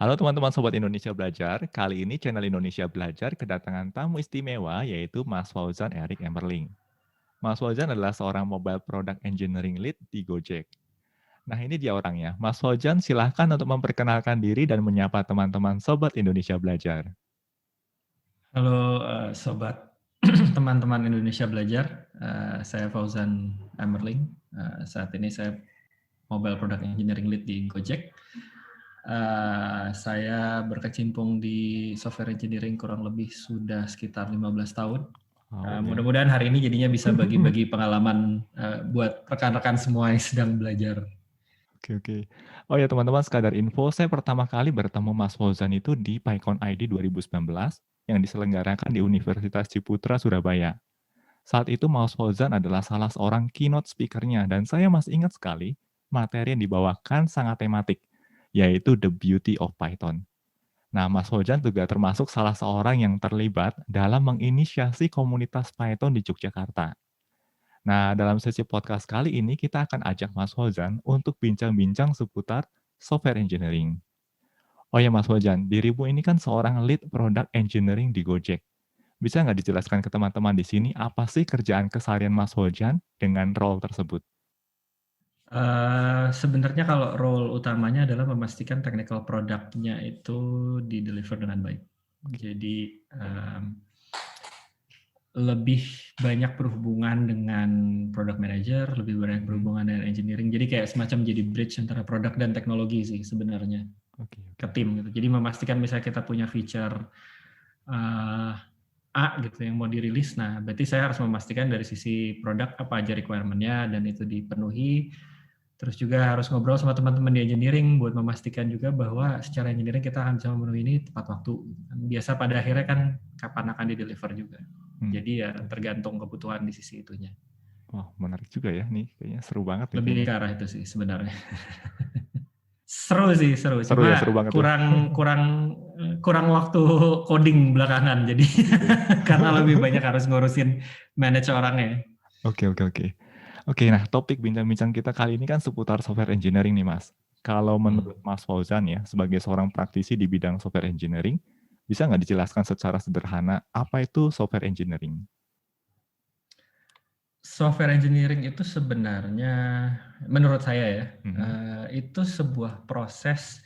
Halo teman-teman Sobat Indonesia Belajar, kali ini channel Indonesia Belajar kedatangan tamu istimewa yaitu Mas Fauzan Erik Emerling. Mas Fauzan adalah seorang mobile product engineering lead di Gojek. Nah ini dia orangnya. Mas Fauzan silahkan untuk memperkenalkan diri dan menyapa teman-teman Sobat Indonesia Belajar. Halo sobat teman-teman Indonesia Belajar, saya Fauzan Emerling. Saat ini saya Mobile Product Engineering Lead di Gojek. Saya berkecimpung di software engineering kurang lebih sudah sekitar 15 tahun. Wow, ya. Mudah-mudahan hari ini jadinya bisa bagi-bagi pengalaman buat rekan-rekan semua yang sedang belajar. Oke. Oh ya teman-teman, sekadar info, saya pertama kali bertemu Mas Fauzan itu di PyCon ID 2019 yang diselenggarakan di Universitas Ciputra, Surabaya. Saat itu Mas Fauzan adalah salah seorang keynote speaker-nya dan saya masih ingat sekali materi yang dibawakan sangat tematik, yaitu The Beauty of Python. Nah, Mas Fauzan juga termasuk salah seorang yang terlibat dalam menginisiasi komunitas Python di Yogyakarta. Nah, dalam sesi podcast kali ini kita akan ajak Mas Fauzan untuk bincang-bincang seputar software engineering. Oh ya Mas Fauzan, dirimu ini kan seorang lead product engineering di Gojek. Bisa nggak dijelaskan ke teman-teman di sini apa sih kerjaan keseharian Mas Fauzan dengan role tersebut? Sebenarnya kalau role utamanya adalah memastikan technical product-nya itu di-deliver dengan baik. Jadi lebih banyak berhubungan dengan product manager, lebih banyak berhubungan dengan engineering. Jadi kayak semacam jadi bridge antara produk dan teknologi sih sebenarnya ke tim gitu. Jadi memastikan misalnya kita punya feature A gitu yang mau dirilis, nah berarti saya harus memastikan dari sisi produk apa aja requirement-nya dan itu dipenuhi. Terus juga harus ngobrol sama teman-teman di engineering buat memastikan juga bahwa secara engineering kita akan bisa memenuhi ini tepat waktu. Biasa pada akhirnya kan kapan akan di-deliver juga. Jadi ya tergantung kebutuhan di sisi itunya. Wah, menarik juga ya nih, kayaknya seru banget nih Lebih kayaknya. ke arah itu sih sebenarnya. Seru sih, seru. Seru ya, seru Cuma banget ya. kurang waktu coding belakangan. Jadi karena lebih banyak harus ngurusin manage orangnya. Oke. Oke, nah topik bincang-bincang kita kali ini kan seputar software engineering nih Mas. Kalau menurut Mas Fauzan ya, sebagai seorang praktisi di bidang software engineering, bisa nggak dijelaskan secara sederhana apa itu software engineering? Software engineering itu sebenarnya menurut saya ya, itu sebuah proses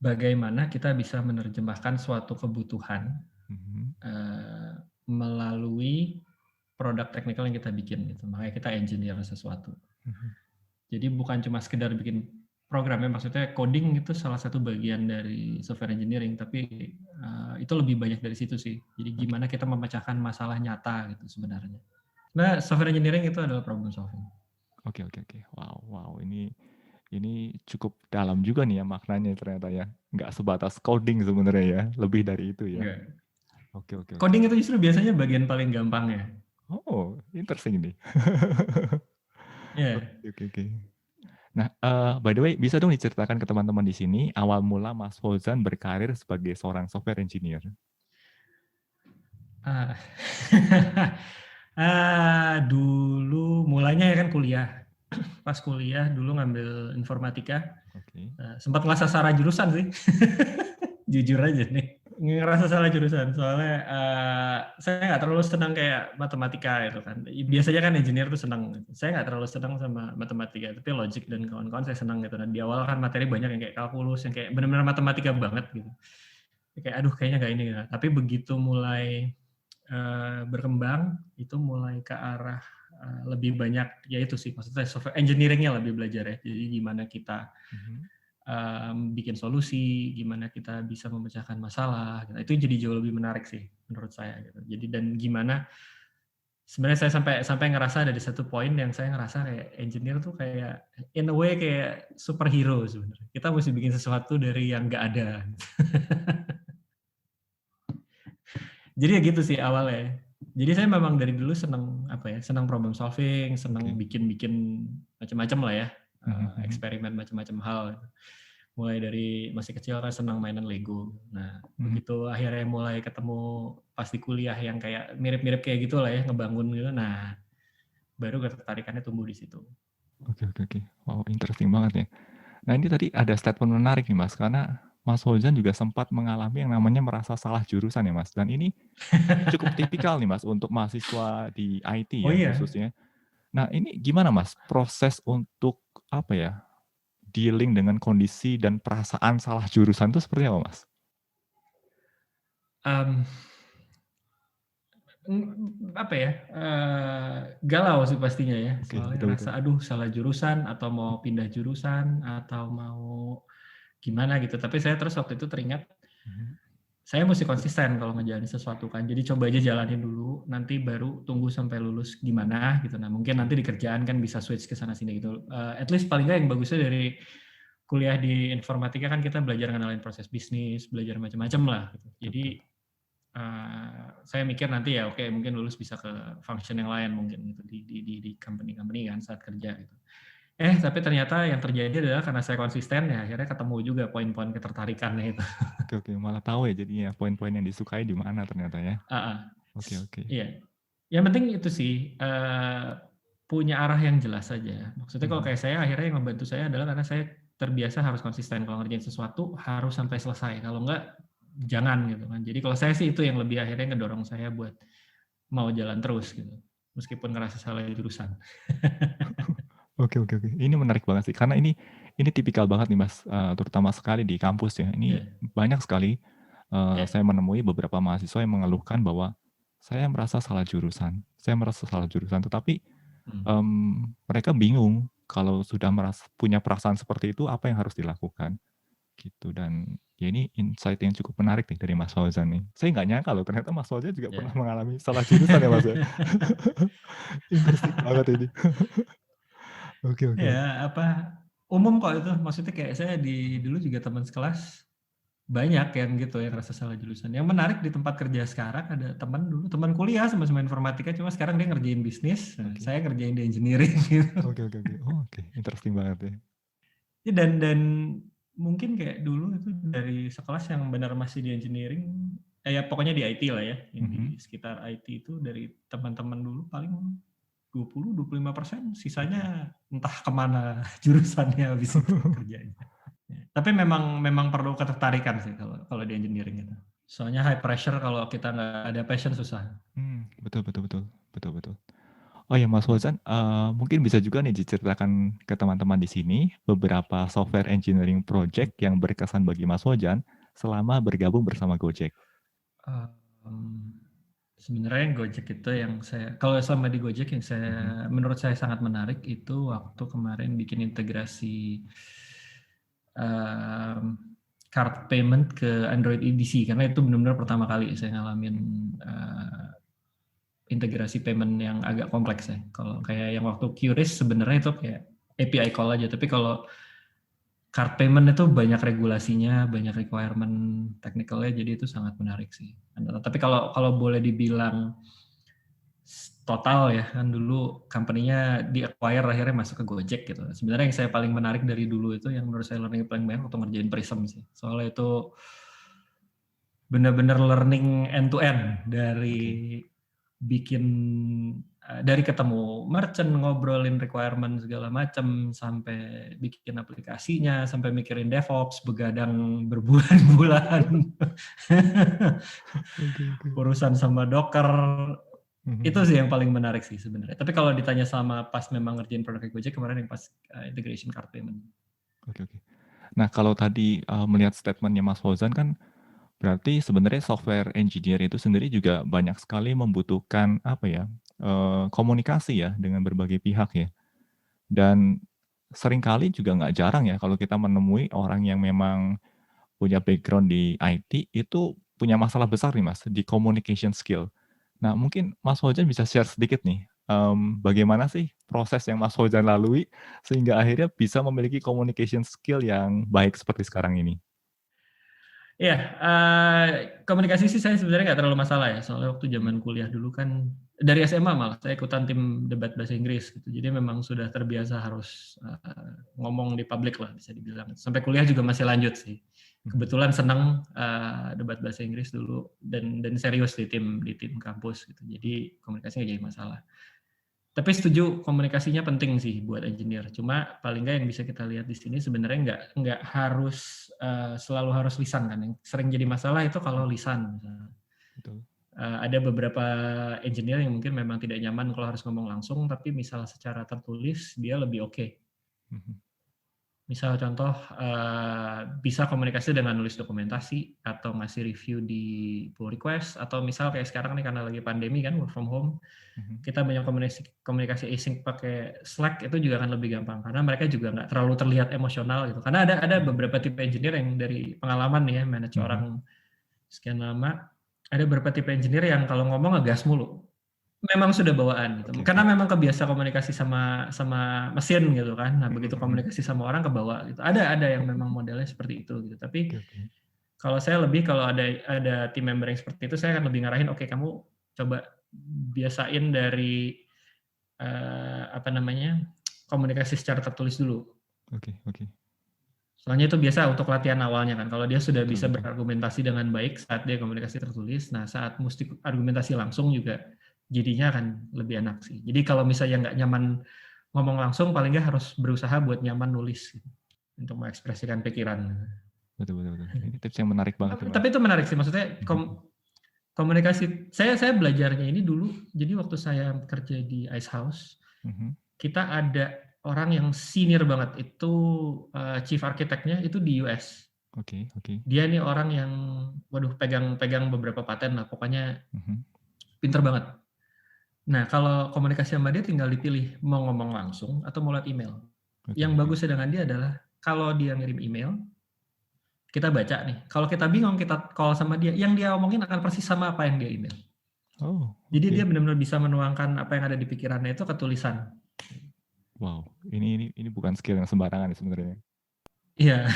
bagaimana kita bisa menerjemahkan suatu kebutuhan melalui produk teknikal yang kita bikin gitu. Makanya kita engineer sesuatu. Jadi bukan cuma sekedar bikin program ya, maksudnya coding itu salah satu bagian dari software engineering, tapi itu lebih banyak dari situ sih. Jadi gimana kita memecahkan masalah nyata gitu sebenarnya. Nah, software engineering itu adalah problem solving. Oke. Wow, ini cukup dalam juga nih ya maknanya ternyata ya. Nggak sebatas coding sebenarnya ya, lebih dari itu ya. Enggak. Oke. Coding itu justru biasanya bagian paling gampang ya. Oh, interesting nih. Iya. Oke. Nah, by the way, bisa dong diceritakan ke teman-teman di sini awal mula Mas Fauzan berkarir sebagai seorang software engineer? Ah. Dulu mulainya ya kan kuliah. Pas kuliah dulu ngambil informatika. Oke. Sempat ngerasa salah jurusan sih. Jujur aja nih. Ngerasa salah jurusan soalnya saya nggak terlalu senang kayak matematika itu kan. Biasanya kan engineer tuh senang. Saya nggak terlalu senang sama matematika, tapi logic dan kawan-kawan saya senang gitu. Dan di awal kan materi banyak yang kayak kalkulus, yang kayak benar-benar matematika banget gitu. Kayak aduh kayaknya nggak ini. Gitu. Tapi begitu mulai berkembang itu mulai ke arah lebih banyak ya itu sih maksudnya software engineering-nya lebih belajar ya. Jadi gimana kita bikin solusi, gimana kita bisa memecahkan masalah. Gitu. Itu jadi jauh lebih menarik sih menurut saya. Gitu. Jadi dan gimana sebenarnya saya sampai ngerasa dari satu poin yang saya ngerasa kayak engineer tuh kayak in a way kayak superhero sebenarnya. Kita mesti bikin sesuatu dari yang nggak ada. Jadi ya gitu sih awalnya. Jadi saya memang dari dulu senang senang problem solving, senang bikin macam-macam lah ya, eksperimen macam-macam hal. Mulai dari masih kecil kan senang mainan Lego. Nah, begitu akhirnya mulai ketemu pas di kuliah yang kayak mirip-mirip kayak gitu lah ya, ngebangun gitu. Nah, baru ketertarikannya tumbuh di situ. Oke. Wow, interesting banget ya. Nah, ini tadi ada statement menarik nih Mas, karena Mas Fauzan juga sempat mengalami yang namanya merasa salah jurusan ya Mas, dan ini cukup tipikal nih Mas untuk mahasiswa di IT Oh ya iya, khususnya. Nah ini gimana Mas proses untuk apa ya, dealing dengan kondisi dan perasaan salah jurusan itu seperti apa Mas? mmm, apa ya, galau sih pastinya ya, Oke, soalnya betul ngerasa, betul. aduh salah jurusan atau mau pindah jurusan atau mau gimana gitu. Tapi saya terus waktu itu teringat, Mhm, saya mesti konsisten kalau ngejalanin sesuatu kan. Jadi coba aja jalanin dulu, nanti baru tunggu sampai lulus gimana gitu. Nah mungkin oke. nanti di kerjaan kan bisa switch ke sana sini gitu. At least paling nggak yang bagusnya dari kuliah di informatika kan kita belajar ngenalin proses bisnis, belajar macam-macam lah gitu. Betul Jadi betul. saya mikir nanti ya oke mungkin lulus bisa ke function yang lain mungkin gitu di company-company kan saat kerja gitu. Tapi ternyata yang terjadi adalah karena saya konsisten ya akhirnya ketemu juga poin-poin ketertarikannya itu. Oke oke, malah tahu ya jadinya poin-poin yang disukai di mana ternyata ya. Heeh. Oke oke. Iya. Yang penting itu sih, punya arah yang jelas saja. Maksudnya kalau Mhm, kayak saya akhirnya yang membantu saya adalah karena saya terbiasa harus konsisten kalau ngerjain sesuatu harus sampai selesai, kalau enggak jangan gitu kan. Jadi kalau saya sih itu yang lebih akhirnya ngedorong saya buat mau jalan terus gitu, meskipun ngerasa salah jurusan. oke oke oke. Ini menarik banget sih karena ini tipikal banget nih Mas, terutama sekali di kampus ya. Ini Iya, banyak sekali, iya, saya menemui beberapa mahasiswa yang mengeluhkan bahwa, saya merasa salah jurusan." Tetapi, mmm, mereka bingung kalau sudah punya perasaan seperti itu apa yang harus dilakukan, gitu. Dan ya ini insight yang cukup menarik nih dari Mas Fauzan nih. Saya nggak nyangka loh ternyata Mas Fauzan juga pernah iya. mengalami salah jurusan ya Mas ya. Interesting banget ini. Oke oke oke. Ya, apa, umum kok itu, maksudnya kayak saya di Mhm, dulu juga teman sekelas banyak yang gitu yang ngerasa salah jurusan. Yang menarik di tempat kerja sekarang ada teman dulu, teman kuliah sama-sama informatika, cuma sekarang dia ngerjain bisnis, oke. saya ngerjain di engineering gitu. Oke oke oke. Oh, oke, interesting banget ya. Ya dan mungkin kayak dulu itu dari sekelas yang benar masih di engineering, ya pokoknya di IT lah ya, yang Mhm. di sekitar IT itu dari teman-teman dulu paling 20-25%, sisanya entah kemana jurusannya habis itu kerjanya. Ya, tapi memang perlu ketertarikan sih kalau kalau di engineering itu. Soalnya high pressure kalau kita nggak ada passion susah. Betul betul betul. Betul betul. Oh ya Mas Fauzan, mungkin bisa juga nih diceritakan ke teman-teman di sini beberapa software engineering project yang berkesan bagi Mas Fauzan selama bergabung bersama Gojek. Mmm, sebenarnya Gojek itu yang saya kalau selama di Gojek yang Mhm. menurut saya sangat menarik itu waktu kemarin bikin integrasi, mmm, card payment ke Android EDC karena itu benar-benar pertama kali saya ngalamin, eee, integrasi payment yang agak kompleks ya. Kalau kayak yang waktu QRIS sebenarnya itu kayak API call aja, tapi kalau card payment itu banyak regulasinya, banyak requirement technical-nya, jadi itu sangat menarik sih. Tapi kalau kalau boleh dibilang total ya, kan dulu company-nya di-acquire akhirnya masuk ke Gojek gitu. Sebenarnya yang saya paling menarik dari dulu itu yang menurut saya learning paling banyak waktu ngerjain Prism sih. Soalnya itu benar-benar learning end to end Oke. dari bikin dari ketemu merchant, ngobrolin requirement segala macam, sampai bikin aplikasinya, sampai mikirin DevOps, begadang berbulan-bulan. Oke oke. Urusan sama Docker, itu Mhm. sih yang paling menarik sih sebenarnya. Tapi kalau ditanya sama pas memang ngerjain produk Gojek kemarin yang pas, integration card payment. Oke oke. Nah kalau tadi, melihat statement-nya Mas Fauzan kan berarti sebenarnya software engineer itu sendiri juga banyak sekali membutuhkan apa ya, komunikasi ya dengan berbagai pihak ya. Dan seringkali juga nggak jarang ya kalau kita menemui orang yang memang punya background di IT itu punya masalah besar nih Mas, di communication skill. Nah mungkin Mas Fauzan bisa share sedikit nih, bagaimana sih proses yang Mas Fauzan lalui sehingga akhirnya bisa memiliki communication skill yang baik seperti sekarang ini? Iya, komunikasi sih saya sebenarnya nggak terlalu masalah ya, soalnya waktu Mhm, zaman kuliah dulu kan dari SMA malah saya ikutan tim debat bahasa Inggris gitu. Jadi memang sudah terbiasa harus, ngomong di publik lah bisa dibilang. Sampai kuliah juga masih lanjut sih. mhm. Kebetulan senang, debat bahasa Inggris dulu dan serius di tim kampus gitu. Jadi komunikasi nggak jadi masalah. Tapi setuju komunikasinya penting sih buat engineer. Cuma paling nggak yang bisa kita lihat di sini sebenarnya nggak harus selalu harus lisan kan. Yang sering jadi masalah itu kalau lisan. Betul. Ada beberapa engineer yang mungkin memang tidak nyaman kalau harus ngomong langsung, tapi misal secara tertulis dia lebih oke. Misal contoh bisa komunikasi dengan nulis dokumentasi atau ngasih review di pull request, atau misal kayak sekarang nih karena lagi pandemi kan work from home, kita banyak komunikasi async pakai Slack, itu juga akan lebih gampang karena mereka juga nggak terlalu terlihat emosional gitu. Karena ada beberapa tipe engineer yang dari pengalaman nih ya manage orang sekian lama, ada beberapa tipe engineer yang kalau ngomong ngegas mulu. Memang sudah bawaan gitu. Karena memang kebiasa komunikasi sama mesin gitu kan. Nah, begitu komunikasi sama orang kebawa gitu. Ada yang memang modelnya seperti itu gitu. Tapi kalau saya lebih kalau ada team member yang seperti itu, saya akan lebih ngarahin, oke, kamu coba biasain dari komunikasi secara tertulis dulu. Oke. Soalnya itu biasa untuk latihan awalnya kan. Kalau dia sudah bisa berargumentasi dengan baik saat dia komunikasi tertulis, nah saat mesti argumentasi langsung juga jadinya akan lebih enak sih. Jadi kalau misalnya nggak nyaman ngomong langsung, paling nggak harus berusaha buat nyaman nulis gitu, untuk mengekspresikan pikiran. Betul. Ini tips yang menarik banget tuh, Mas. Tapi itu menarik sih, maksudnya komunikasi. Saya belajarnya ini dulu. Jadi waktu saya kerja di Ice House, kita ada orang yang senior banget, itu chief architect-nya itu di US. Oke. Dia nih orang yang, pegang beberapa paten lah, pokoknya pinter banget. Nah, kalau komunikasi sama dia tinggal dipilih, mau ngomong langsung atau mau lewat email. Yang bagusnya dengan dia adalah, kalau dia ngirim email, kita baca nih. Kalau kita bingung, kita call sama dia, yang dia omongin akan persis sama apa yang dia email. Jadi dia benar-benar bisa menuangkan apa yang ada di pikirannya itu ke tulisan. Wow, ini bukan skill yang sembarangan sebenarnya. Iya,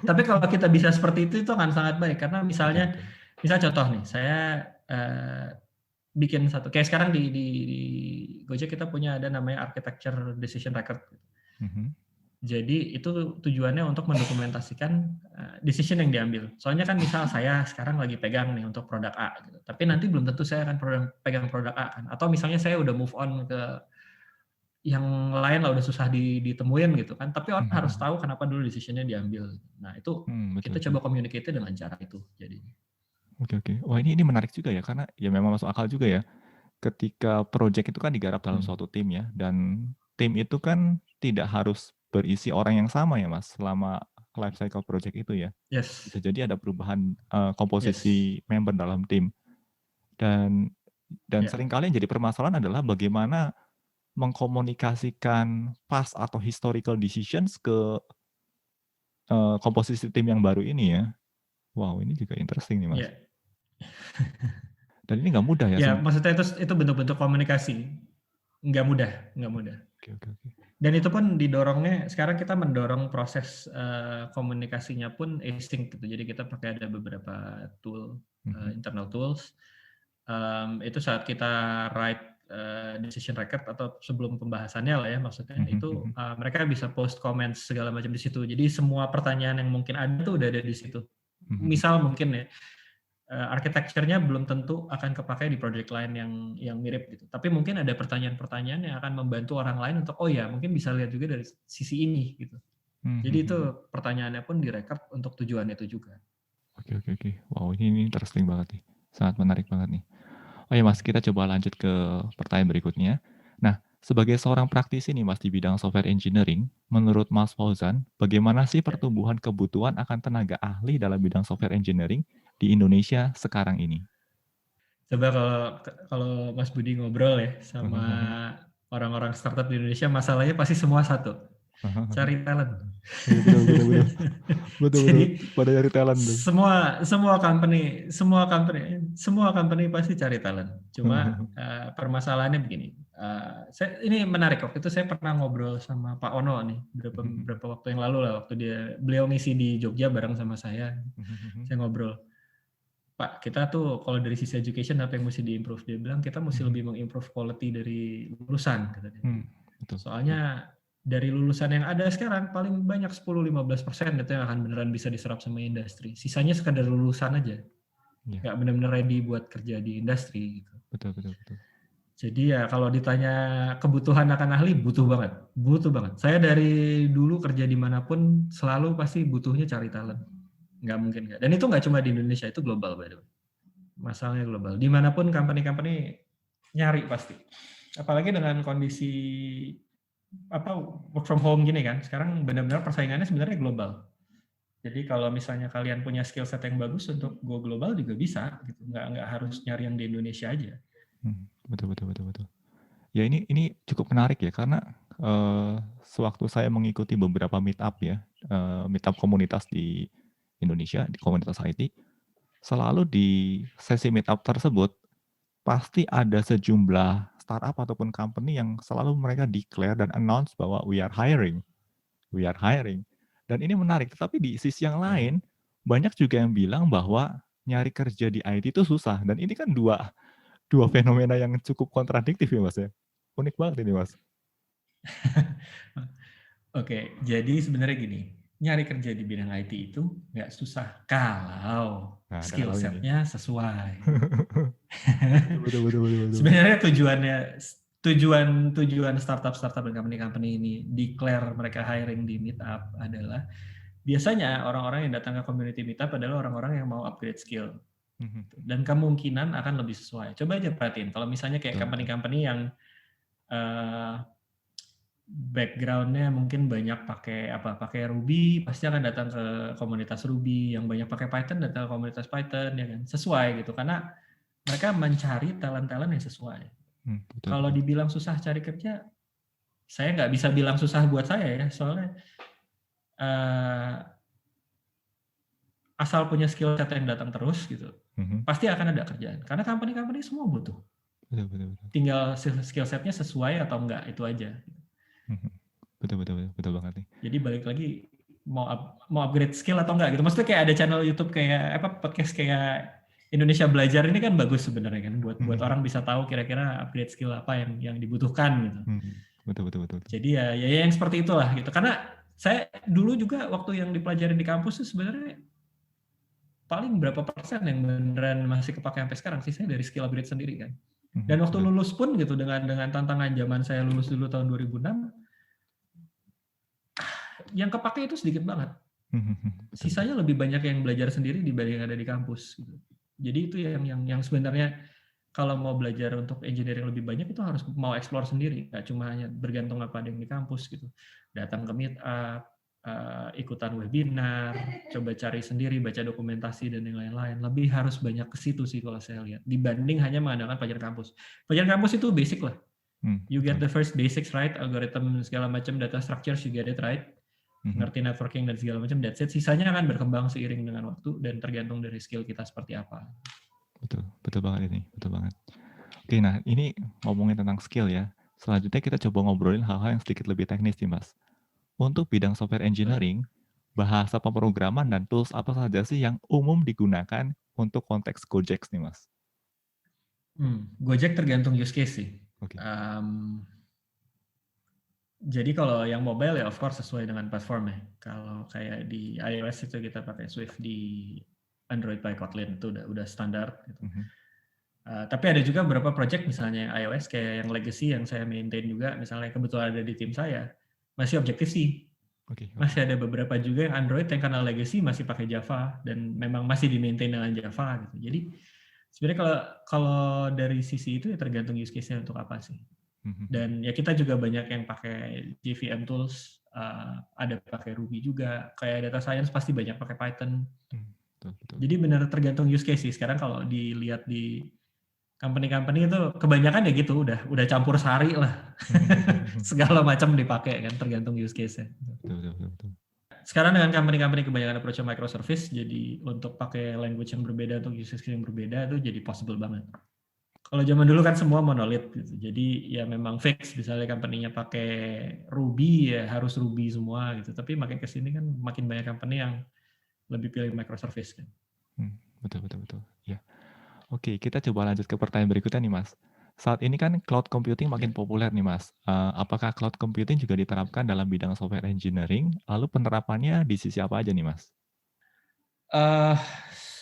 tapi kalau kita bisa seperti itu akan sangat baik. Karena misal contoh nih, saya bikin satu, kayak sekarang di Gojek kita punya ada namanya architecture decision record. Jadi itu tujuannya untuk mendokumentasikan decision yang diambil. Soalnya kan misal saya sekarang lagi pegang nih untuk produk A, gitu. Tapi nanti belum tentu saya akan pegang produk A kan. Atau misalnya saya udah move on ke yang lain lah, udah susah ditemuin gitu kan. Tapi orang harus tahu kenapa dulu decision-nya diambil. Nah itu kita coba communicate dengan cara itu jadinya. Oke. Wah, ini menarik juga ya, karena ya memang masuk akal juga ya. Ketika project itu kan digarap dalam suatu tim ya, dan tim itu kan tidak harus berisi orang yang sama ya, Mas, selama life cycle project itu ya. Yes. Bisa jadi ada perubahan komposisi member dalam tim. Dan seringkali yang jadi permasalahan adalah bagaimana mengkomunikasikan past atau historical decisions ke komposisi tim yang baru ini ya. Wow, ini juga interesting nih, Mas. Yeah. Dan ini nggak mudah ya? Ya, maksudnya itu bentuk-bentuk komunikasi. Nggak mudah. Oke. Dan itu pun didorongnya, sekarang kita mendorong proses komunikasinya pun async gitu. Jadi kita pakai ada beberapa tool, internal tools. Itu saat kita write decision record atau sebelum pembahasannya lah ya, maksudnya itu mereka bisa post comments segala macam di situ. Jadi semua pertanyaan yang mungkin ada tuh udah ada di situ. Misal mungkin ya, arsitekturnya belum tentu akan kepakai di project lain yang mirip gitu. Tapi mungkin ada pertanyaan-pertanyaan yang akan membantu orang lain untuk, oh ya mungkin bisa lihat juga dari sisi ini gitu. Jadi itu pertanyaannya pun direkord untuk tujuan itu juga. Oke. Wow, ini interesting banget nih. Sangat menarik banget nih. Oh ya Mas, kita coba lanjut ke pertanyaan berikutnya. Nah, sebagai seorang praktisi nih Mas di bidang software engineering, menurut Mas Fauzan, bagaimana sih pertumbuhan kebutuhan akan tenaga ahli dalam bidang software engineering di Indonesia sekarang ini? Coba kalau Mas Budi ngobrol ya sama orang-orang startup di Indonesia, masalahnya pasti semua satu, cari talent. Betul. Jadi pada cari talent tuh. Semua company pasti cari talent. Cuma permasalahannya begini. Ini menarik, waktu itu saya pernah ngobrol sama Pak Ono nih beberapa waktu yang lalu lah, waktu beliau ngisi di Jogja bareng sama saya. Saya ngobrol, Pak, kita tuh kalau dari sisi education apa yang mesti diimprove? Dia bilang kita mesti lebih mengimprove quality dari lulusan, katanya. Soalnya dari lulusan yang ada sekarang paling banyak 10-15% itu yang akan beneran bisa diserap sama industri. Sisanya sekadar lulusan aja. Nggak benar-benar ready buat kerja di industri gitu. Betul. Jadi ya kalau ditanya kebutuhan akan ahli, butuh banget, butuh banget. Saya dari dulu kerja dimanapun selalu pasti butuhnya cari talent, nggak mungkin nggak. Dan itu nggak cuma di Indonesia, itu global by the way. Masalahnya global. Dimanapun company-company nyari pasti. Apalagi dengan kondisi apa work from home gini kan, sekarang benar-benar persaingannya sebenarnya global. Jadi kalau misalnya kalian punya skill set yang bagus untuk go global juga bisa, gitu. Nggak harus nyari yang di Indonesia aja. Betul, betul, betul, betul. Ya ini cukup menarik ya karena sewaktu saya mengikuti beberapa meetup ya, meetup komunitas di Indonesia, di komunitas IT, selalu di sesi meetup tersebut pasti ada sejumlah startup ataupun company yang selalu mereka declare dan announce bahwa we are hiring. Dan ini menarik, tetapi di sisi yang lain banyak juga yang bilang bahwa nyari kerja di IT itu susah dan ini kan dua fenomena yang cukup kontradiktif ya Mas ya. Unik banget ini Mas. Oke, jadi sebenarnya gini, nyari kerja di bidang IT itu nggak susah kalau Nah, ada skill kalaunya nih. set-nya sesuai. Betul. Sebenarnya tujuan startup dan company-company ini declare mereka hiring di meetup adalah biasanya orang-orang yang datang ke community meetup adalah orang-orang yang mau upgrade skill dan kemungkinan akan lebih sesuai. Coba aja perhatiin kalau misalnya kayak Betul. company-company yang background-nya mungkin banyak pakai Ruby, pasti akan datang ke komunitas Ruby, yang banyak pakai Python datang ke komunitas Python, ya kan? Sesuai gitu, karena mereka mencari talent-talent yang sesuai. Kalau Betul. dibilang susah cari kerja, saya nggak bisa bilang susah buat saya ya, soalnya asal punya skill set yang datang terus gitu, pasti akan ada kerjaan. Karena company-company semua butuh. Betul. Tinggal skill set-nya sesuai atau enggak, itu aja. Betul banget nih. Jadi balik lagi mau upgrade skill atau enggak gitu. Maksudnya kayak ada channel YouTube kayak podcast kayak Indonesia Belajar ini kan bagus sebenarnya kan buat orang bisa tahu kira-kira upgrade skill apa yang dibutuhkan gitu. Betul. Jadi ya yang seperti itulah gitu. Karena saya dulu juga waktu yang dipelajarin di kampus itu sebenarnya paling berapa persen yang beneran masih kepake sampai sekarang, sisanya dari skill upgrade sendiri kan. Dan waktu lulus pun gitu dengan tantangan zaman saya lulus dulu tahun 2006, yang kepake itu sedikit banget. Sisanya lebih banyak yang belajar sendiri dibanding yang ada di kampus. Gitu. Jadi itu yang sebenarnya kalau mau belajar untuk engineering lebih banyak itu harus mau explore sendiri, nggak cuma hanya bergantung apa ada yang di kampus gitu. Datang ke meetup, ikutan webinar, coba cari sendiri, baca dokumentasi dan yang lain-lain. Lebih harus banyak ke situ sih kalau saya lihat dibanding hanya mengandalkan pelajaran kampus. Pelajaran kampus itu basic lah. You get the first basics right, algorithm segala macam, data structures you get it right. Ngerti networking dan segala macam, that's it. Sisanya akan berkembang seiring dengan waktu dan tergantung dari skill kita seperti apa. Betul banget ini, betul banget. Oke, nah ini ngomongin tentang skill ya. Selanjutnya kita coba ngobrolin hal-hal yang sedikit lebih teknis nih Mas. Untuk bidang software engineering, bahasa pemrograman dan tools apa saja sih yang umum digunakan untuk konteks Gojek nih Mas? Gojek tergantung use case sih. Okay. Jadi kalau yang mobile ya of course sesuai dengan platform ya. Kalau kayak di iOS itu kita pakai Swift, di Android pakai Kotlin, itu udah standar gitu. Tapi ada juga beberapa project misalnya iOS kayak yang legacy yang saya maintain juga, misalnya kebetulan ada di tim saya, masih Objective-C. Masih ada beberapa juga yang Android yang karena legacy masih pakai Java dan memang masih di-maintain dengan Java gitu. Jadi sebenarnya kalau dari sisi itu ya tergantung use case-nya untuk apa sih. Dan ya kita juga banyak yang pakai JVM tools, ada pakai Ruby juga, kayak data science pasti banyak pakai Python. Betul. Jadi benar tergantung use case sih. Sekarang kalau dilihat di company-company itu kebanyakan ya gitu, udah campur sari lah. Segala macam dipakai kan, tergantung use case-nya. Betul. Sekarang dengan company-company kebanyakan approach microservice, jadi untuk pakai language yang berbeda, untuk use case yang berbeda itu jadi possible banget. Kalau zaman dulu kan semua monolith gitu. Jadi ya memang fix, misalnya company-nya pakai Ruby ya harus Ruby semua gitu. Tapi makin ke sini kan makin banyak company yang lebih pilih microservice kan. Betul. Ya. Oke, kita coba lanjut ke pertanyaan berikutnya nih Mas. Saat ini kan cloud computing makin populer nih Mas. Apakah cloud computing juga diterapkan dalam bidang software engineering? Lalu penerapannya di sisi apa aja nih Mas?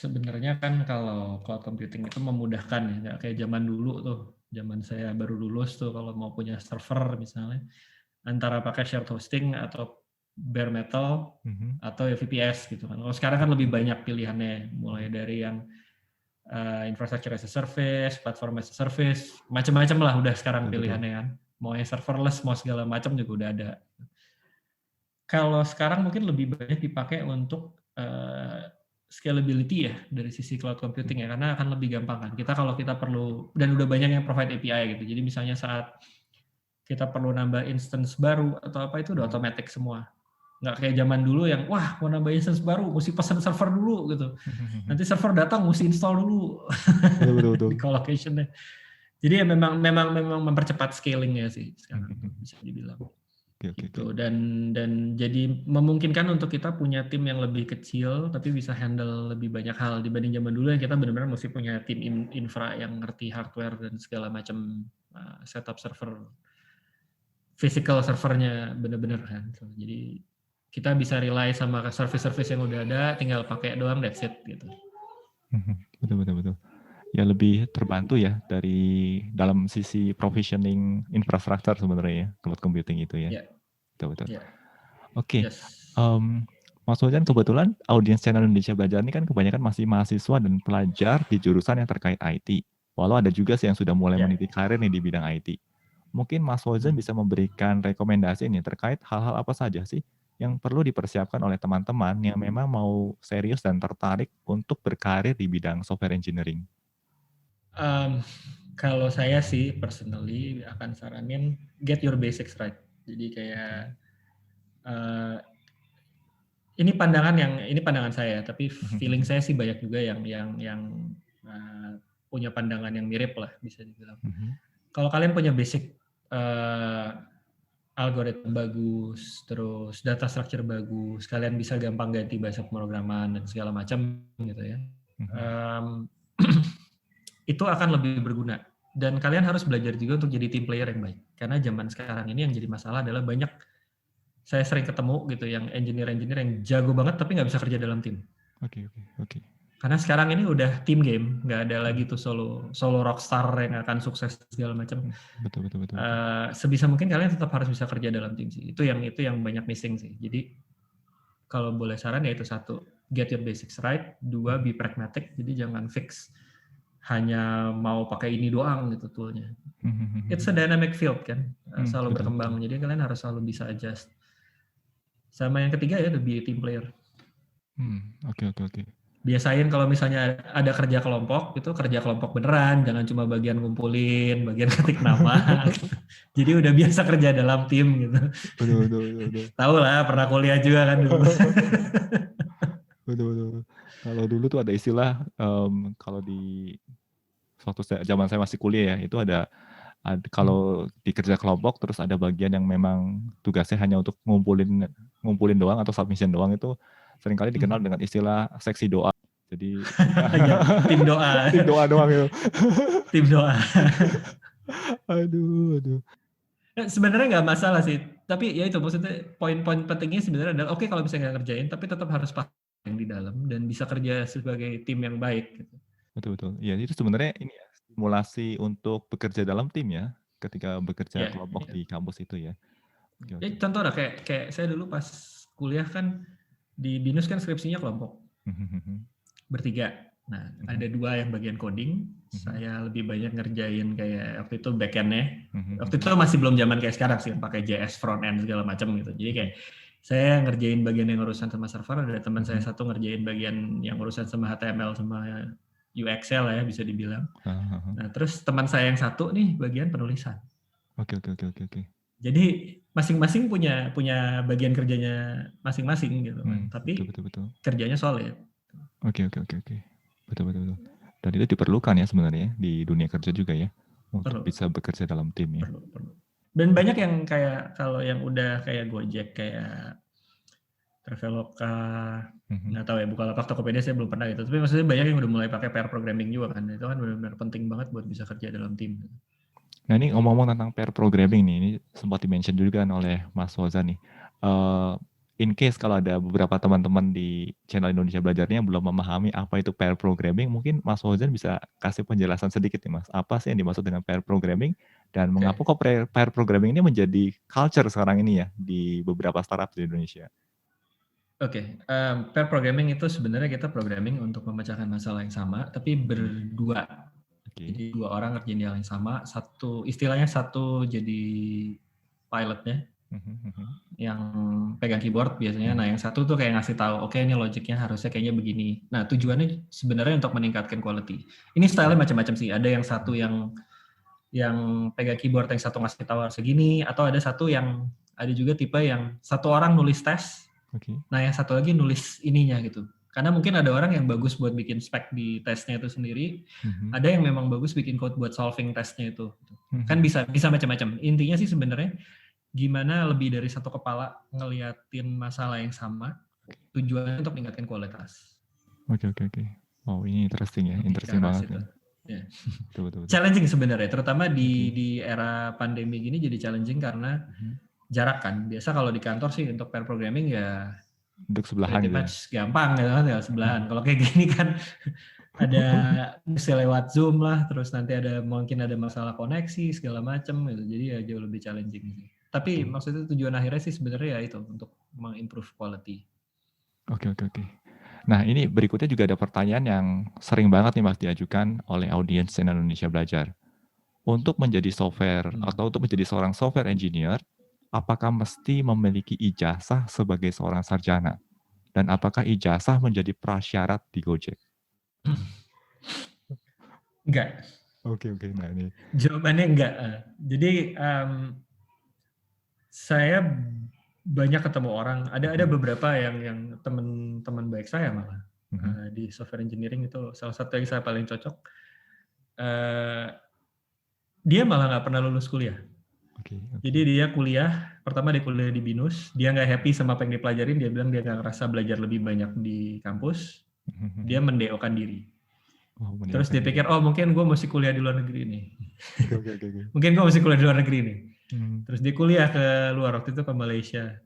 Sebenarnya kan kalau cloud computing itu memudahkan ya, nggak kayak zaman dulu tuh. Zaman saya baru lulus tuh kalau mau punya server misalnya, antara pakai shared hosting atau bare metal atau ya VPS gitu kan. Kalau sekarang kan lebih banyak pilihannya, mulai dari yang infrastructure as a service, platform as a service, macam-macam lah udah sekarang pilihannya kan. Mau yang serverless, mau segala macam juga udah ada. Kalau sekarang mungkin lebih banyak dipakai untuk scalability ya dari sisi cloud computing ya, karena akan lebih gampang kan. Kalau kita perlu, dan udah banyak yang provide API gitu. Jadi misalnya saat kita perlu nambah instance baru atau apa itu udah otomatis semua. Nggak kayak zaman dulu yang wah mau nambah instance baru mesti pesan server dulu gitu. Nanti server datang mesti install dulu di colocation-nya. Jadi ya memang mempercepat scalingnya sih sekarang bisa dibilang. Gitu. Dan jadi memungkinkan untuk kita punya tim yang lebih kecil tapi bisa handle lebih banyak hal dibanding zaman dulu yang kita benar-benar mesti punya tim infra yang ngerti hardware dan segala macam setup server, physical servernya benar-benar kan. Jadi kita bisa rely sama service-service yang udah ada, tinggal pakai doang, that's it gitu. Betul. Ya lebih terbantu ya dari dalam sisi provisioning infrastruktur sebenarnya ya, cloud computing itu ya. Betul. Oke. Mas Fauzan, kebetulan audiens channel Indonesia Belajar ini kan kebanyakan masih mahasiswa dan pelajar di jurusan yang terkait IT. Walau ada juga sih yang sudah mulai meniti karir nih di bidang IT. Mungkin Mas Fauzan bisa memberikan rekomendasi nih terkait hal-hal apa saja sih yang perlu dipersiapkan oleh teman-teman yang memang mau serius dan tertarik untuk berkarir di bidang software engineering. Kalau saya sih personally akan saranin get your basics right. Jadi kayak ini pandangan saya, tapi feeling saya sih banyak juga yang punya pandangan yang mirip lah bisa dibilang. Kalau kalian punya basic algoritma bagus, terus data structure bagus, kalian bisa gampang ganti bahasa pemrograman dan segala macam gitu ya. Itu akan lebih berguna. Dan kalian harus belajar juga untuk jadi team player yang baik. Karena zaman sekarang ini yang jadi masalah adalah banyak, saya sering ketemu gitu yang engineer-engineer yang jago banget tapi nggak bisa kerja dalam tim. Oke. Karena sekarang ini udah team game, nggak ada lagi tuh solo rockstar yang akan sukses segala macam. Betul. Sebisa mungkin kalian tetap harus bisa kerja dalam tim sih. Itu yang banyak missing sih. Jadi kalau boleh saran ya itu satu, get your basics right. Dua, be pragmatic. Jadi jangan fix hanya mau pakai ini doang gitu toolnya. It's a dynamic field kan, selalu berkembang. Jadi kalian harus selalu bisa adjust. Sama yang ketiga ya, be a team player. Oke. Biasain kalau misalnya ada kerja kelompok, itu kerja kelompok beneran, jangan cuma bagian ngumpulin, bagian ketik nama. Jadi udah biasa kerja dalam tim gitu. Betul. Tahu lah, pernah kuliah juga kan dulu. Betul. Kalau dulu tuh ada istilah, kalau di waktu zaman saya masih kuliah ya, itu ada kalau di kerja kelompok terus ada bagian yang memang tugasnya hanya untuk ngumpulin doang atau submission doang, itu seringkali dikenal dengan istilah seksi doa. Jadi tim doa. Tim doa doang itu. Tim doa. Aduh. Sebenarnya nggak masalah sih, tapi ya itu maksudnya poin-poin pentingnya sebenarnya adalah oke, kalau bisa nggak ngerjain, tapi tetap harus paham yang di dalam dan bisa kerja sebagai tim yang baik. Gitu. Betul. Ya itu sebenarnya ini ya, stimulasi untuk bekerja dalam tim ya, ketika bekerja kelompok di kampus itu ya. Contoh lah kayak saya dulu pas kuliah kan di BINUS kan skripsinya kelompok bertiga. Nah ada dua yang bagian coding, saya lebih banyak ngerjain kayak waktu itu backend-nya. Waktu itu masih belum zaman kayak sekarang sih, pakai JS front end segala macam gitu. Jadi kayak saya ngerjain bagian yang urusan sama server, ada teman saya satu ngerjain bagian yang urusan sama HTML sama UXL ya bisa dibilang. Nah terus teman saya yang satu nih bagian penulisan. Oke. Jadi masing-masing punya bagian kerjanya masing-masing gitu kan. Tapi betul. kerjanya solid. Oke. Betul. Dan itu diperlukan ya sebenarnya di dunia kerja juga ya, untuk bisa bekerja dalam tim ya. Perlu. Dan banyak yang kayak kalau yang udah kayak Gojek, kayak Traveloka, nggak tahu ya, Bukalapak, Tokopedia saya belum pernah gitu. Tapi maksudnya banyak yang udah mulai pakai pair programming juga kan. Itu kan benar-benar penting banget buat bisa kerja dalam tim. Nah ini ngomong-ngomong tentang pair programming nih, ini sempat di-mention juga kan oleh Mas Fauzan nih. in case kalau ada beberapa teman-teman di channel Indonesia Belajarnya belum memahami apa itu pair programming, mungkin Mas Fauzan bisa kasih penjelasan sedikit nih Mas. Apa sih yang dimaksud dengan pair programming dan Oke. mengapa kok pair programming ini menjadi culture sekarang ini ya di beberapa startup di Indonesia? Oke, pair programming itu sebenarnya kita programming untuk memecahkan masalah yang sama, tapi berdua. Oke. Jadi 2 orang ngerjain hal yang sama, istilahnya satu jadi pilotnya, yang pegang keyboard biasanya. Nah, yang satu tuh kayak ngasih tahu, oke ini logiknya harusnya kayaknya begini. Nah, tujuannya sebenarnya untuk meningkatkan quality. Ini style-nya macam-macam sih. Ada yang satu yang pegang keyboard, yang satu ngasih tahu harus segini, atau ada juga tipe yang satu orang nulis tes, nah yang satu lagi nulis ininya gitu. Karena mungkin ada orang yang bagus buat bikin spek di tesnya itu sendiri, ada yang memang bagus bikin code buat solving tesnya itu. Kan bisa macam-macam. Intinya sih sebenarnya gimana lebih dari satu kepala ngeliatin masalah yang sama, tujuannya untuk meningkatkan kualitas. Oke. Oh, ini interesting ya, interesting banget Itu. kan. Ya. Betul. Challenging sebenarnya, terutama di era pandemi gini jadi challenging karena jarak kan. Biasa kalau di kantor sih untuk pair programming ya Untuk sebelahan gitu ya. Gampang gitu kan, ya sebelahan. Kalau kayak gini kan ada bisa lewat Zoom lah, terus nanti mungkin ada masalah koneksi segala macam gitu. Jadi ya jauh lebih challenging sih. Tapi maksudnya tujuan akhirnya sih sebenarnya ya itu untuk mengimprove quality. Oke. Nah, ini berikutnya juga ada pertanyaan yang sering banget nih Mas diajukan oleh audiens channel Indonesia Belajar. Untuk menjadi software atau untuk menjadi seorang software engineer, apakah mesti memiliki ijazah sebagai seorang sarjana? Dan apakah ijazah menjadi prasyarat di Gojek? Enggak. Oke. Nah, ini. Jawabannya enggak. Jadi saya banyak ketemu orang. Ada beberapa yang teman baik saya malah di software engineering itu salah satu yang saya paling cocok. Dia malah nggak pernah lulus kuliah. Jadi dia pertama dia kuliah di BINUS, dia nggak happy sama apa yang dipelajarin, dia bilang dia nggak ngerasa belajar lebih banyak di kampus, dia mendeokan diri. Terus dia pikir, mungkin gue mesti kuliah di luar negeri nih. Mungkin gue mesti kuliah di luar negeri nih. Terus dia kuliah ke luar, waktu itu ke Malaysia.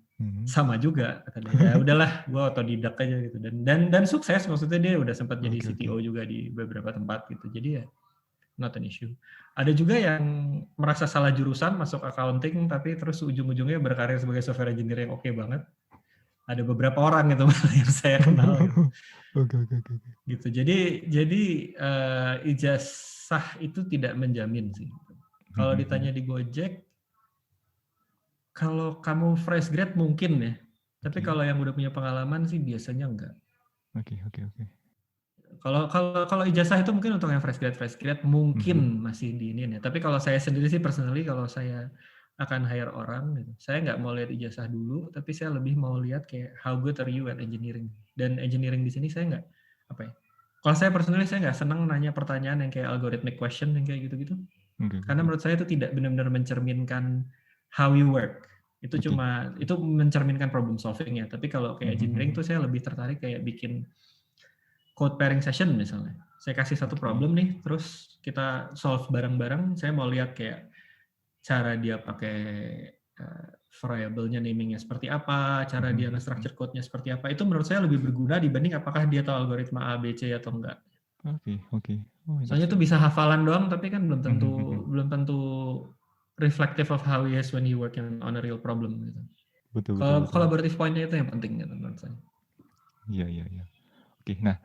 Sama juga, kata dia. Ya udahlah, gue otodidak aja gitu. Dan sukses, maksudnya dia udah sempat jadi CTO juga di beberapa tempat gitu. Jadi ya not an issue. Ada juga yang merasa salah jurusan masuk accounting tapi terus ujung-ujungnya berkarir sebagai software engineer yang oke banget. Ada beberapa orang gitu yang saya kenal. Gitu. Gitu. Jadi ijazah itu tidak menjamin sih. Kalau ditanya di Gojek, kalau kamu fresh grad mungkin ya. Tapi kalau yang udah punya pengalaman sih biasanya enggak. Oke. Kalau ijazah itu mungkin untuk yang fresh grad mungkin masih diinin ya. Tapi kalau saya sendiri sih personally kalau saya akan hire orang gitu, saya nggak mau lihat ijazah dulu, tapi saya lebih mau lihat kayak how good are you at engineering. Dan engineering di sini saya nggak kalau saya personally saya nggak senang nanya pertanyaan yang kayak algorithmic question yang kayak gitu-gitu. Karena menurut saya itu tidak benar-benar mencerminkan how you work. Itu mencerminkan problem solving ya. Tapi kalau kayak engineering tuh saya lebih tertarik kayak bikin code pairing session misalnya. Saya kasih satu problem nih, terus kita solve bareng-bareng. Saya mau lihat kayak cara dia pakai variable-nya naming-nya seperti apa, cara dia nge-structure code-nya seperti apa. Itu menurut saya lebih berguna dibanding apakah dia tahu algoritma A, B, C atau enggak. Oke. Soalnya itu bisa hafalan doang, tapi kan belum tentu reflective of how he is when he working on a real problem gitu. Betul. Collaborative point-nya itu yang penting gitu menurut saya. Iya. Oke, nah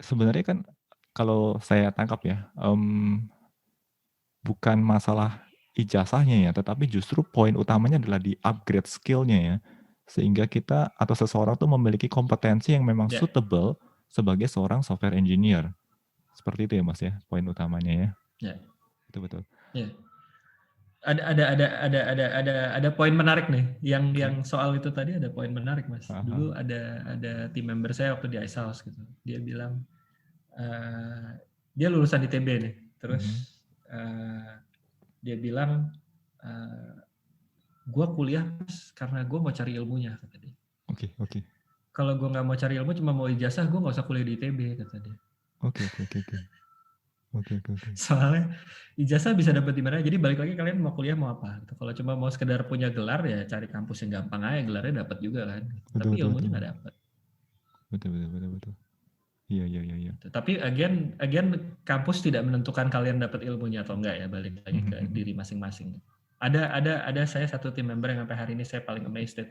sebenarnya kan kalau saya tangkap ya, bukan masalah ijazahnya ya, tetapi justru poin utamanya adalah di upgrade skill-nya ya. Sehingga kita atau seseorang tuh memiliki kompetensi yang memang suitable sebagai seorang software engineer. Seperti itu ya Mas ya, poin utamanya ya. Betul. Ya. Ada poin menarik nih yang soal itu tadi ada poin menarik Mas. Dulu ada team member saya waktu di iSauce gitu. Dia bilang dia lulusan ITB nih. Terus dia bilang gue kuliah karena gue mau cari ilmunya kata dia. Oke. Kalau gue nggak mau cari ilmu cuma mau ijazah gue nggak usah kuliah di ITB kata dia. Oke. Oke oke oke. Soalnya ijazah bisa dapat di mana, jadi balik lagi kalian mau kuliah mau apa gitu. Kalau cuma mau sekedar punya gelar ya cari kampus yang gampang aja, gelarnya dapat juga kan. Betul Tapi betul ilmunya betul. nggak dapat. Betul betul betul betul. Iya iya iya iya. Gitu. Tapi again kampus tidak menentukan kalian dapat ilmunya atau enggak ya, balik lagi ke diri masing-masing. Ada saya satu tim member yang sampai hari ini saya paling amazed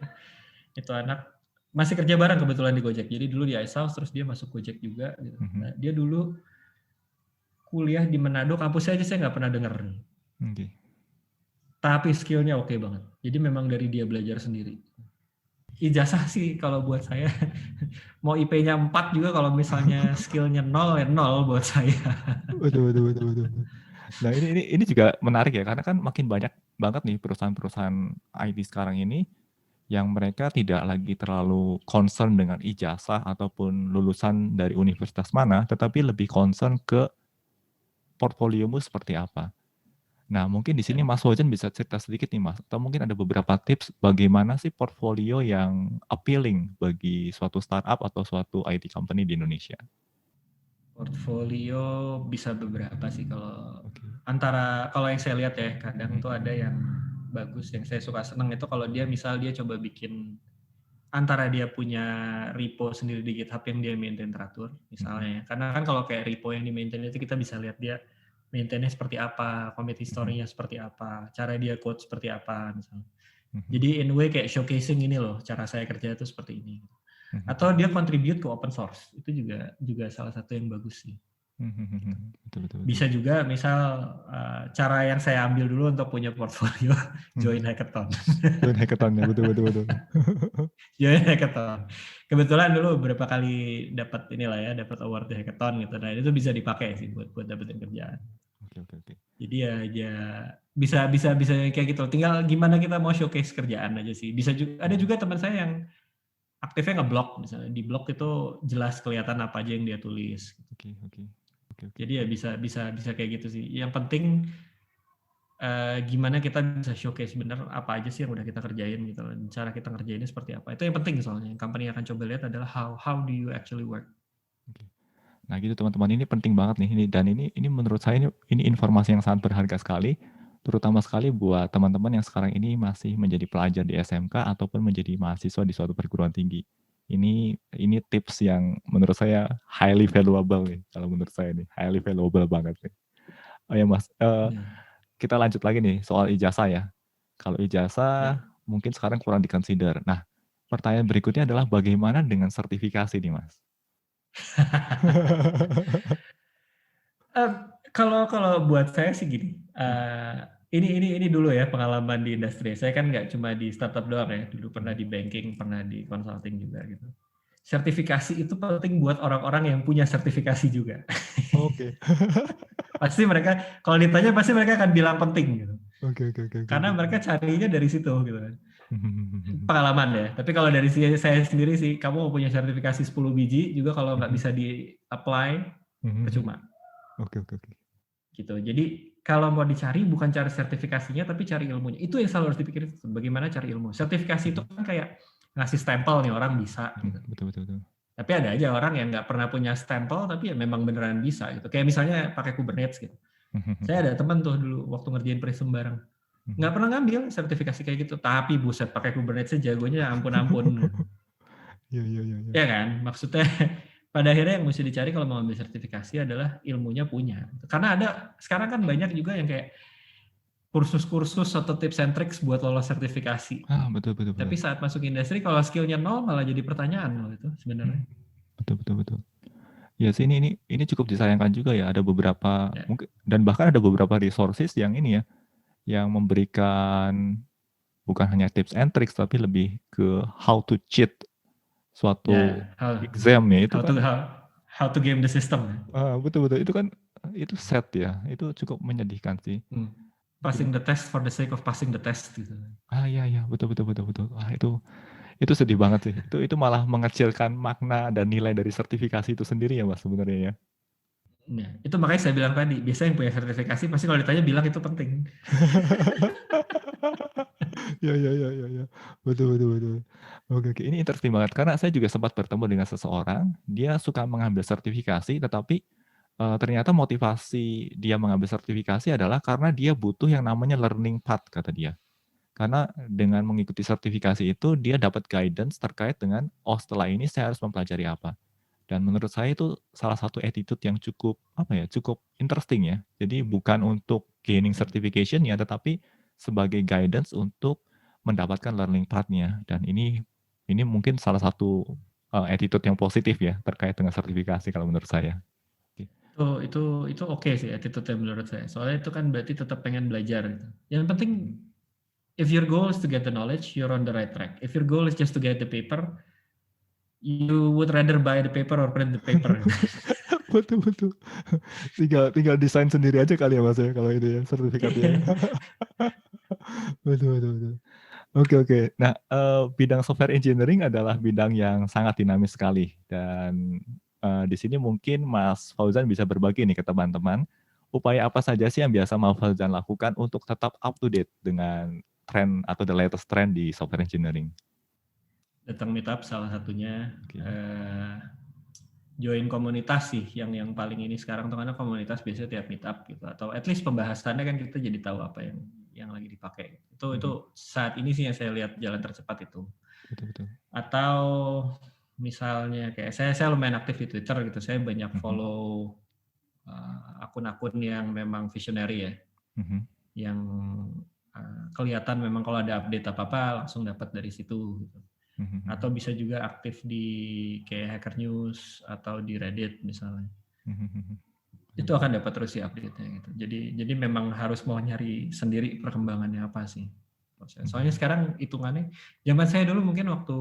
itu anak masih kerja bareng kebetulan di Gojek. Jadi dulu di iSauce terus dia masuk Gojek juga gitu. Nah, dia dulu kuliah di Manado, kampusnya aja saya nggak pernah dengar. Oke. Tapi skillnya oke banget. Jadi memang dari dia belajar sendiri. Ijazah sih kalau buat saya mau IP-nya 4 juga kalau misalnya skillnya 0 ya 0 buat saya. Betul betul betul betul. Nah ini juga menarik ya karena kan makin banyak banget nih perusahaan-perusahaan IT sekarang ini yang mereka tidak lagi terlalu concern dengan ijazah ataupun lulusan dari universitas mana, tetapi lebih concern ke portfoliomu seperti apa. Nah, mungkin di sini Mas Wajan bisa cerita sedikit nih Mas, atau mungkin ada beberapa tips bagaimana sih portfolio yang appealing bagi suatu startup atau suatu IT company di Indonesia? Portfolio bisa beberapa sih kalau Oke. kalau yang saya lihat ya kadang tuh ada yang bagus yang saya suka seneng itu kalau dia misal dia coba bikin antara dia punya repo sendiri di GitHub yang dia maintain teratur misalnya ya. Karena kan kalau kayak repo yang di maintain itu kita bisa lihat dia maintainnya seperti apa, commit history-nya seperti apa, cara dia code seperti apa misalnya. Jadi in a way kayak showcasing ini loh cara saya kerja itu seperti ini. Atau dia contribute ke open source itu juga salah satu yang bagus sih. Gitu. Betul, betul, betul. Bisa juga misal cara yang saya ambil dulu untuk punya portfolio join hackathon. Join hackathon ya, betul betul betul. Join hackathon. Kebetulan dulu beberapa kali dapat inilah ya, dapat award di hackathon gitu. Nah, itu bisa dipakai sih buat dapetin kerjaan. Oke. Jadi ya bisa kayak gitu. Tinggal gimana kita mau showcase kerjaan aja sih. Bisa juga ada juga teman saya yang aktifnya ngeblog misalnya di blog itu jelas kelihatan apa aja yang dia tulis. Oke. Jadi ya bisa kayak gitu sih. Yang penting gimana kita bisa showcase bener apa aja sih yang udah kita kerjain gitu. Cara kita ngerjainnya seperti apa. Itu yang penting soalnya. Yang company akan coba lihat adalah how do you actually work. Oke. Nah gitu teman-teman, ini penting banget nih ini menurut saya ini informasi yang sangat berharga sekali, terutama sekali buat teman-teman yang sekarang ini masih menjadi pelajar di SMK ataupun menjadi mahasiswa di suatu perguruan tinggi. Ini tips yang menurut saya highly valuable nih, kalau menurut saya nih, highly valuable banget nih. Oh ya Mas, kita lanjut lagi nih soal ijazah ya. Kalau ijazah mungkin sekarang kurang di-consider. Nah, pertanyaan berikutnya adalah bagaimana dengan sertifikasi nih Mas? Kalau buat saya sih gini, ini dulu ya pengalaman di industri. Saya kan nggak cuma di startup doang ya, dulu pernah di banking, pernah di consulting juga gitu. Sertifikasi itu penting buat orang-orang yang punya sertifikasi juga. Oke. Pasti mereka, kalau ditanya pasti mereka akan bilang penting gitu. Oke. Karena mereka carinya dari situ gitu kan. Pengalaman ya. Tapi kalau dari saya sendiri sih, kamu mau punya sertifikasi 10 biji juga kalau nggak bisa di-apply, percuma. Oke. Gitu. Jadi kalau mau dicari bukan cari sertifikasinya tapi cari ilmunya. Itu yang selalu harus dipikirin, bagaimana cari ilmu. Sertifikasi itu kan kayak ngasih stempel nih orang bisa gitu. Betul. Tapi ada aja orang yang nggak pernah punya stempel tapi ya memang beneran bisa gitu. Kayak misalnya pakai Kubernetes gitu. Saya ada teman tuh dulu waktu ngerjain Prism bareng. Nggak pernah ngambil sertifikasi kayak gitu, tapi buset pakai Kubernetes jagonya ampun-ampun. Iya. Ya kan? Maksudnya pada akhirnya yang mesti dicari kalau mau ambil sertifikasi adalah ilmunya punya. Karena sekarang kan banyak juga yang kayak kursus-kursus atau tips and tricks buat lolos sertifikasi. Betul. Tapi saat masuk industri kalau skillnya nol malah jadi pertanyaan loh itu sebenarnya. Betul. Ya sih ini cukup disayangkan juga ya, ada beberapa mungkin dan bahkan ada beberapa resources yang ini ya, yang memberikan bukan hanya tips and tricks tapi lebih ke how to cheat suatu exam ya itu kan. How to game the system. Betul itu kan itu sad ya, itu cukup menyedihkan sih. Passing the test for the sake of passing the test gitu. Iya betul. Itu sedih banget sih. Itu malah mengecilkan makna dan nilai dari sertifikasi itu sendiri ya Mas sebenarnya ya. Nah, itu makanya saya bilang tadi, biasanya yang punya sertifikasi pasti kalau ditanya bilang itu penting. Iya. Betul. Oke. Ini interesting banget karena saya juga sempat bertemu dengan seseorang, dia suka mengambil sertifikasi tetapi ternyata motivasi dia mengambil sertifikasi adalah karena dia butuh yang namanya learning path kata dia. Karena dengan mengikuti sertifikasi itu dia dapat guidance terkait dengan, "Oh setelah ini saya harus mempelajari apa." Dan menurut saya itu salah satu attitude yang cukup, apa ya, cukup interesting ya. Jadi bukan untuk gaining certification ya, tetapi sebagai guidance untuk mendapatkan learning path-nya. Dan ini mungkin salah satu, attitude yang positif ya terkait dengan sertifikasi kalau menurut saya. Oke. Itu oke sih attitude-nya menurut saya. Soalnya itu kan berarti tetap pengen belajar gitu. Yang penting if your goal is to get the knowledge, you're on the right track. If your goal is just to get the paper, you would rather buy the paper or print the paper. Betul betul. Tinggal tinggal desain sendiri aja kali ya Mas ya kalau itu ya sertifikatnya. Betul betul betul. Oke oke. Nah, bidang software engineering adalah bidang yang sangat dinamis sekali dan, di sini mungkin Mas Fauzan bisa berbagi nih ke teman-teman, upaya apa saja sih yang biasa Mas Fauzan lakukan untuk tetap up to date dengan tren atau the latest trend di software engineering? Datang meetup salah satunya, Oke. join komunitas sih yang paling ini sekarang tuh, karena komunitas biasanya tiap meetup gitu, atau at least pembahasannya kan kita jadi tahu apa yang lagi dipakai. Mhm. Itu saat ini sih yang saya lihat jalan tercepat itu. Betul betul. Atau misalnya kayak saya lumayan aktif di Twitter gitu, saya banyak Mhm. follow akun-akun yang memang visionary ya, Mhm. yang kelihatan memang kalau ada update apa-apa langsung dapat dari situ gitu. Mhm Atau mhm. bisa juga aktif di kayak Hacker News atau di Reddit misalnya. Mhm mhm. Betul Itu betul. akan dapat terus sih update-nya gitu. Jadi memang harus mau nyari sendiri perkembangannya apa sih. Mhm Soalnya mhm. sekarang hitungannya, zaman saya dulu mungkin waktu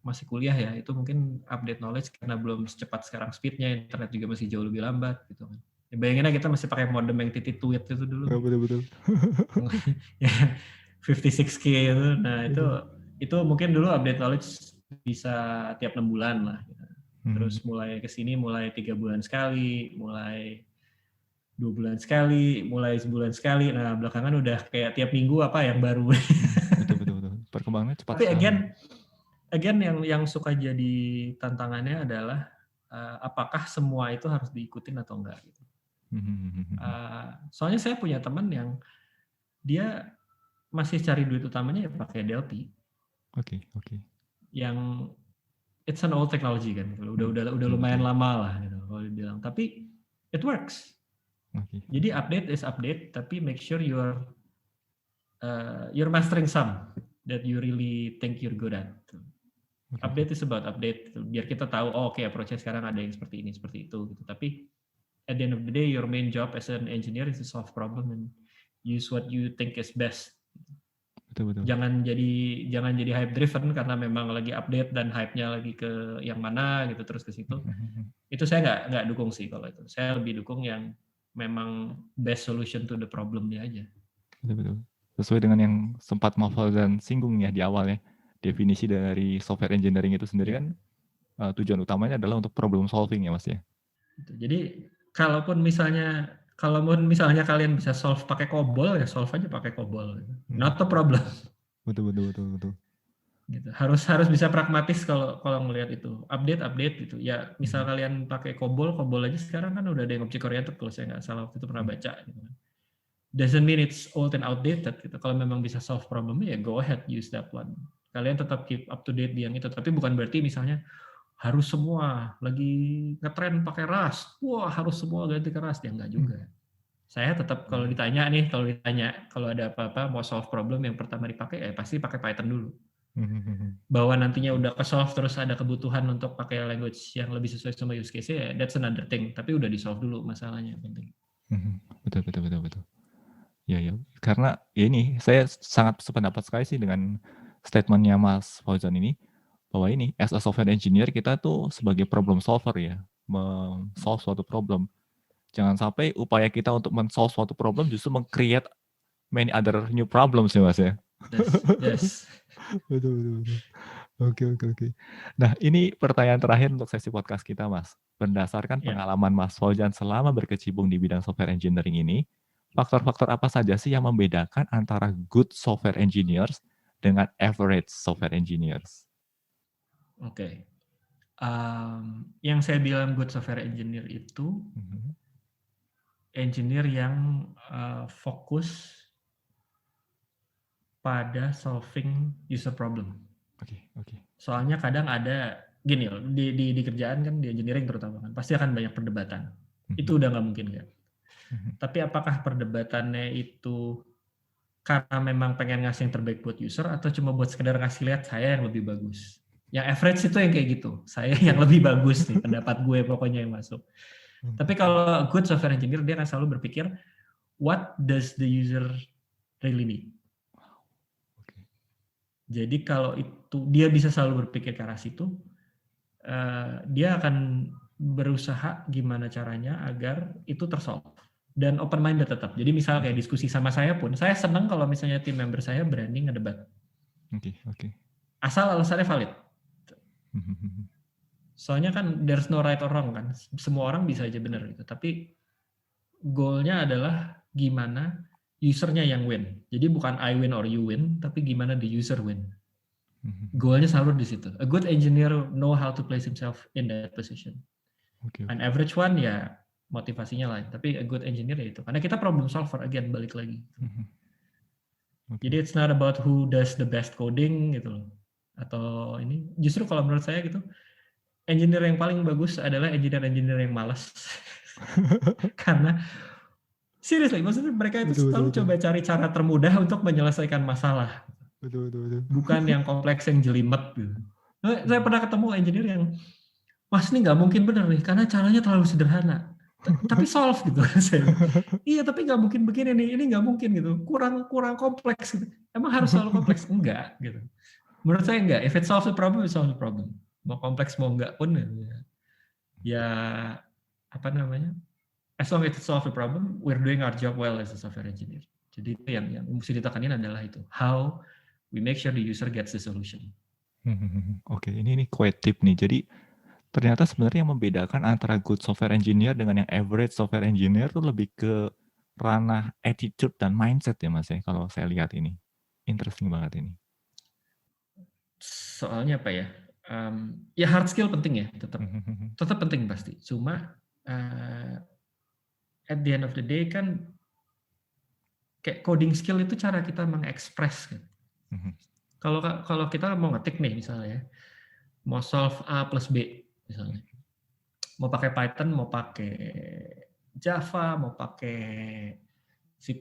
masih kuliah ya, itu mungkin update knowledge karena belum secepat sekarang speed-nya, internet juga masih jauh lebih lambat gitu kan. Ya bayangin aja kita masih pakai modem yang titik tweet itu dulu. Betul betul. Ya 56K itu. Nah, Betul. itu mungkin dulu update knowledge bisa tiap 6 bulan lah gitu. Terus Mhm. mulai ke sini mulai 3 bulan sekali, mulai 2 bulan sekali, mulai sebulan sekali. Nah, belakangan udah kayak tiap minggu apa yang baru. Mhm. Betul betul betul. Perkembangannya cepat Tapi sekali. again yang suka jadi tantangannya adalah apakah semua itu harus diikutin atau enggak gitu. Mhm mhm mhm. Soalnya saya punya teman yang dia masih cari duit utamanya ya pakai Delphi Oke oke. yang it's an old technology kan, gitu. Mhm. Udah Betul lumayan betul. lama lah gitu kalau dibilang. Tapi it works. Oke Jadi oke. update is update, tapi make sure you're mastering some that you really think you're good at. Oke oke. Update is about update. Biar kita tahu, oh oke approach-nya sekarang ada yang seperti ini, seperti itu. Gitu. Tapi at the end of the day, your main job as an engineer is to solve problem and use what you think is best. Betul betul. Jangan jadi hype driven karena memang lagi update dan hype-nya lagi ke yang mana gitu terus ke situ. Mhm mhm. Itu saya nggak dukung sih kalau itu. Saya lebih dukung yang memang best solution to the problem-nya aja. Betul betul. Sesuai dengan yang sempat Mas Fauzan singgung ya di awal ya, definisi dari software engineering itu sendiri Ya, kan, tujuan utamanya adalah untuk problem solving ya, Mas, ya? gitu. Jadi kalaupun misalnya kalian bisa solve pakai COBOL ya solve aja pakai COBOL. Mhm. Not a problem. Betul betul betul betul. Gitu. Harus bisa pragmatis kalau kalau ngelihat itu. Update gitu. Ya misal Mhm. kalian pakai COBOL aja sekarang kan udah ada yang object oriented kalau saya nggak salah waktu itu pernah Mhm. baca gitu kan. Doesn't mean it's old and outdated gitu. Kalau memang bisa solve problemnya ya go ahead use that one. Kalian tetap keep up to date di yang itu. Tapi bukan berarti misalnya harus semua lagi ngetren pakai Rust. Wah harus semua ganti ke Rust. Ya enggak Mhm. juga. Saya tetap kalau Mhm. ditanya kalau ada apa-apa mau solve problem yang pertama dipakai pasti pakai Python dulu. Mhm mhm. Bahwa nantinya Betul. udah ke solve terus ada kebutuhan untuk pakai language yang lebih sesuai sama use case ya that's another thing. Tapi udah di solve dulu masalahnya yang penting. Mhm. Betul betul betul betul. Iya iya. Karena ya ini, saya sangat sependapat sekali sih dengan statement-nya Mas Fauzan ini, bahwa ini, as a software engineer kita tuh sebagai problem solver ya, solve suatu problem. Jangan sampai upaya kita untuk solve suatu problem justru meng-create many other new problems ya, Mas, ya. Yes. Betul betul betul. Oke oke oke. Nah, ini pertanyaan terakhir untuk sesi podcast kita, Mas. Berdasarkan Ya. pengalaman Mas Fauzan selama berkecimpung di bidang software engineering ini, faktor-faktor apa saja sih yang membedakan antara good software engineers dengan average software engineers? Oke. Yang saya bilang good software engineer itu Mhm. engineer yang fokus pada solving user problem. Oke. Soalnya kadang ada gini loh, di kerjaan kan, di engineering terutama kan, pasti akan banyak perdebatan. Itu udah nggak mungkin kan. Tapi apakah perdebatannya itu karena memang pengen ngasih yang terbaik buat user atau cuma buat sekedar ngasih lihat saya yang lebih bagus? Yang average itu yang kayak gitu. Saya yang lebih bagus nih, pendapat gue pokoknya yang masuk. Tapi kalau good software engineer, dia akan selalu berpikir, what does the user really need? Jadi kalau itu dia bisa selalu berpikir ke arah situ, dia akan berusaha gimana caranya agar itu tersolve dan open minded tetap. Jadi misal kayak diskusi sama saya pun, saya senang kalau misalnya tim member saya berani ngedebat. Oke. Asal alasannya valid. Soalnya kan there's no right or wrong kan. Semua orang bisa aja benar gitu. Tapi goalnya adalah gimana usernya yang win. Jadi bukan I win or you win, tapi gimana the user win. Goalnya selalu di situ. A good engineer know how to place himself in that position. An average one ya motivasinya lain. Tapi a good engineer ya itu. Karena kita problem solver again, balik lagi. Jadi it's not about who does the best coding gitu loh. Atau ini justru kalau menurut saya gitu, engineer yang paling bagus adalah engineer yang malas. Karena seriously, maksudnya mereka itu selalu coba cari cara termudah untuk menyelesaikan masalah. Betul. Bukan yang kompleks yang jelimet gitu. Saya pernah ketemu engineer yang, Mas ini nggak mungkin benar nih, karena caranya terlalu sederhana. Tapi solve gitu kan saya. Iya tapi nggak mungkin begini nih, ini nggak mungkin gitu. Kurang kompleks gitu. Emang harus selalu kompleks? Enggak gitu. Menurut saya enggak. If it solves the problem, it solves the problem. Mau kompleks mau enggak pun ya apa namanya? As long as it solves the problem, we're doing our job well as a software engineer. Jadi itu yang mesti ditekanin adalah itu. How we make sure the user gets the solution. Oke, ini quite tip nih. Jadi ternyata sebenarnya yang membedakan antara good software engineer dengan yang average software engineer itu lebih ke ranah attitude dan mindset ya Mas ya, kalau saya lihat ini. Interesting banget ini. Soalnya apa ya? Ya hard skill penting ya, tetap penting pasti. Cuma at the end of the day kan kayak coding skill itu cara kita mengekspres kan. Kalau kita mau ngetik nih misalnya, mau solve A plus B misalnya, mau pakai Python, mau pakai Java, mau pakai C++,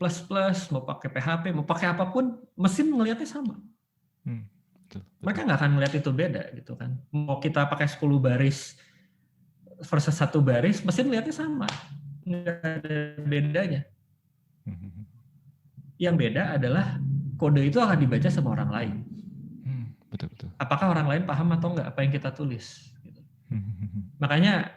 mau pakai PHP, mau pakai apapun, mesin ngelihatnya sama. Betul. Mereka nggak akan ngelihat itu beda gitu kan. Mau kita pakai 10 baris versus 1 baris, mesin ngelihatnya sama. Nggak ada bedanya. Yang beda adalah kode itu akan dibaca sama orang lain. Betul. Apakah orang lain paham atau enggak apa yang kita tulis? Gitu. Makanya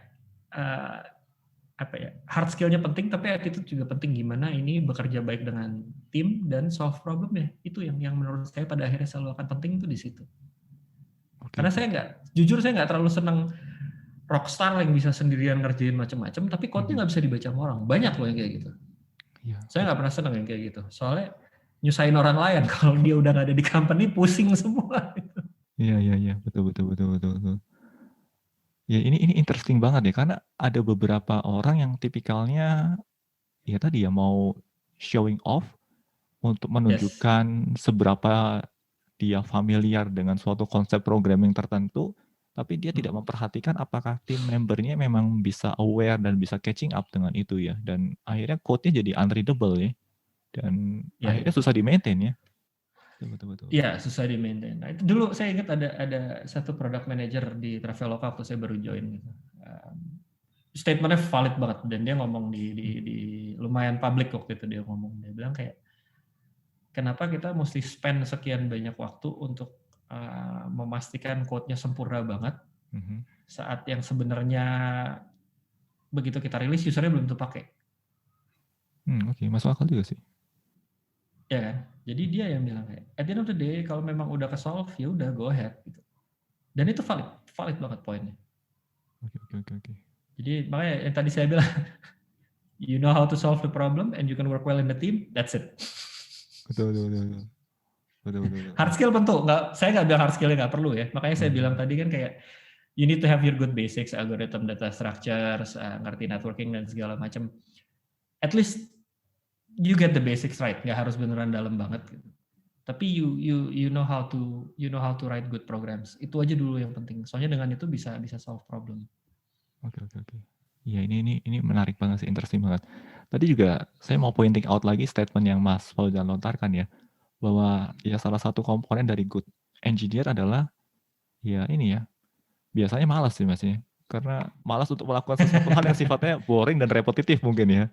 hard skill-nya penting, tapi attitude juga penting. Gimana ini bekerja baik dengan tim dan solve problem-nya. Itu yang menurut saya pada akhirnya selalu akan penting itu di situ. Karena jujur saya nggak terlalu senang rockstar yang bisa sendirian ngerjain macam-macam, tapi code-nya nggak bisa dibaca sama orang. Banyak loh yang kayak gitu. Saya nggak pernah senang yang kayak gitu. Soalnya nyusahin orang lain. Kalau dia udah nggak ada di company, pusing semua. Iya. Betul. Ya ini interesting banget ya, karena ada beberapa orang yang tipikalnya ya tadi ya mau showing off untuk menunjukkan seberapa dia familiar dengan suatu konsep programming tertentu, tapi dia tidak memperhatikan apakah tim membernya memang bisa aware dan bisa catching up dengan itu ya, dan akhirnya code-nya jadi unreadable ya, dan akhirnya susah di-maintain ya. Betul. Iya, susah di-maintain. Nah, itu dulu saya ingat ada satu product manager di Traveloka waktu saya baru join gitu. Statementnya valid banget dan dia ngomong di lumayan public waktu itu, dia ngomong, dia bilang kayak kenapa kita mesti spend sekian banyak waktu untuk memastikan code-nya sempurna banget saat yang sebenarnya begitu kita rilis usernya belum tentu pakai. Oke, masuk akal juga sih. Ya kan? Jadi dia yang bilang kayak at the end of the day kalau memang udah ke-solve ya udah go ahead gitu. Dan itu valid banget poinnya. Oke. Jadi makanya yang tadi saya bilang you know how to solve the problem and you can work well in the team, that's it. Betul. Hard skill bentuk, saya nggak bilang hard skill-nya nggak perlu ya. Makanya saya bilang tadi kan kayak you need to have your good basics, algorithm, data structures, ngerti networking dan segala macam. at least you get the basics right, nggak harus beneran dalam banget gitu. Tapi you know how to write good programs. Itu aja dulu yang penting. Soalnya dengan itu bisa solve problem. Oke. Iya, ini menarik banget sih, interesting banget. Tadi juga saya mau pointing out lagi statement yang Mas Fauzan lontarkan ya, bahwa ya salah satu komponen dari good engineer adalah ya ini ya, biasanya malas sih Mas ya. Karena malas untuk melakukan sesuatu hal yang sifatnya boring dan repetitif mungkin ya.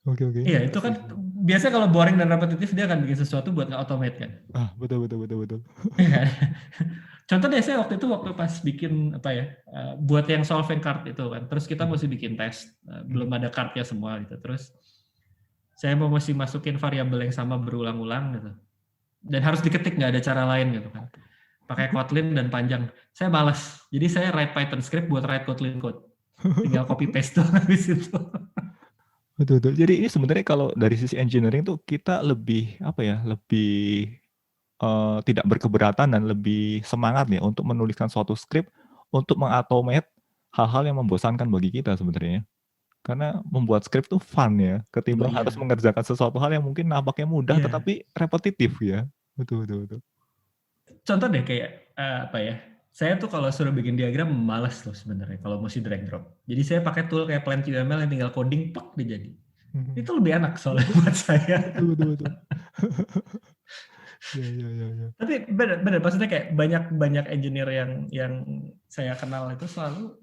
Oke, ini Iya, itu kan interesting. biasanya kalau boring dan repetitif dia akan bikin sesuatu buat nge-automate kan. Betul. Iya kan? Contoh deh, saya waktu pas bikin apa ya, buat yang solving card itu kan, terus kita mesti bikin tes, belum ada cardnya semua gitu, terus saya mesti masukin variabel yang sama berulang-ulang gitu, dan harus diketik, nggak ada cara lain gitu kan, pakai Kotlin dan panjang. Saya malas, jadi saya write Python script buat write Kotlin code, tinggal copy paste doang habis itu. Betul. Jadi ini sebenarnya kalau dari sisi engineering tuh kita lebih apa ya, lebih tidak berkeberatan dan lebih semangat ya untuk menuliskan suatu script untuk mengautomate hal-hal yang membosankan bagi kita sebenarnya. Karena membuat script tuh fun ya, Oh ketimbang harus iya, mengerjakan sesuatu hal yang mungkin nampaknya mudah iya. tetapi repetitif ya. Betul. Contoh deh kayak apa ya? Saya tuh kalau suruh bikin diagram malas loh sebenarnya kalau mesti drag drop. Jadi saya pakai tool kayak PlantQML yang tinggal coding pak dia jadi. Itu lebih enak soalnya buat saya. Betul. Ya. Tapi benar maksudnya kayak banyak engineer yang saya kenal itu selalu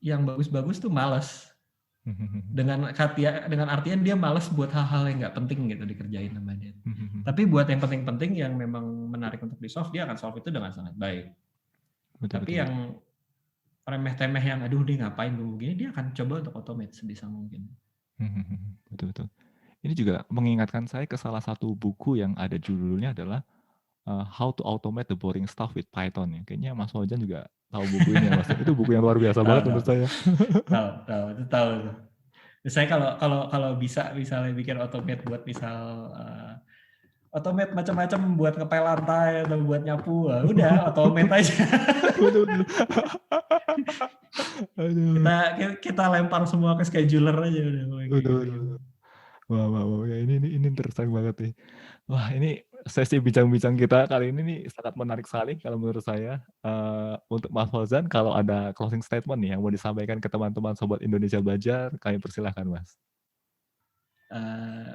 yang bagus-bagus tuh malas. Dengan artian dia malas buat hal-hal yang nggak penting gitu dikerjain sama dia. Tapi buat yang penting-penting yang memang menarik untuk di solve, dia akan solve itu dengan sangat baik. Tapi yang remeh-temeh yang aduh dia ngapain begini, dia akan coba untuk automate sebisa mungkin. Betul. Ini juga mengingatkan saya ke salah satu buku yang ada judulnya adalah How to Automate the Boring Stuff with Python ya. Kayaknya Mas Fauzan juga tahu buku ini ya Mas. Itu buku yang luar biasa banget menurut saya. Tahu. Saya kalau bisa misalnya bikin automate buat misal automate macam-macam buat ngepel lantai atau buat nyapu, udah automate aja. Betul. Aduh. Kita lempar semua ke scheduler aja udah. Betul. Wah, ya ini interesting banget nih. Wah, ini sesi bincang-bincang kita kali ini nih sangat menarik sekali kalau menurut saya. Untuk Mas Fauzan, kalau ada closing statement nih yang mau disampaikan ke teman-teman Sobat Indonesia Belajar, kami persilahkan Mas.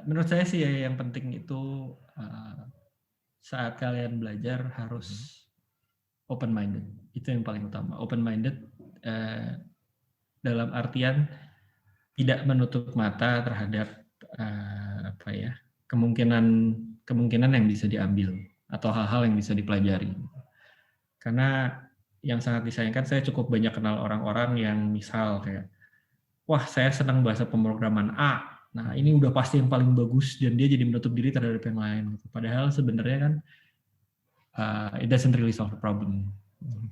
Menurut saya sih yang penting itu saat kalian belajar harus open minded. Itu yang paling utama. Open minded dalam artian tidak menutup mata terhadap kemungkinan yang bisa diambil atau hal-hal yang bisa dipelajari. Karena yang sangat disayangkan, saya cukup banyak kenal orang-orang yang misal kayak, wah saya senang bahasa pemrograman A, nah ini udah pasti yang paling bagus dan dia jadi menutup diri terhadap yang lain. Padahal sebenarnya kan it doesn't really solve the problem.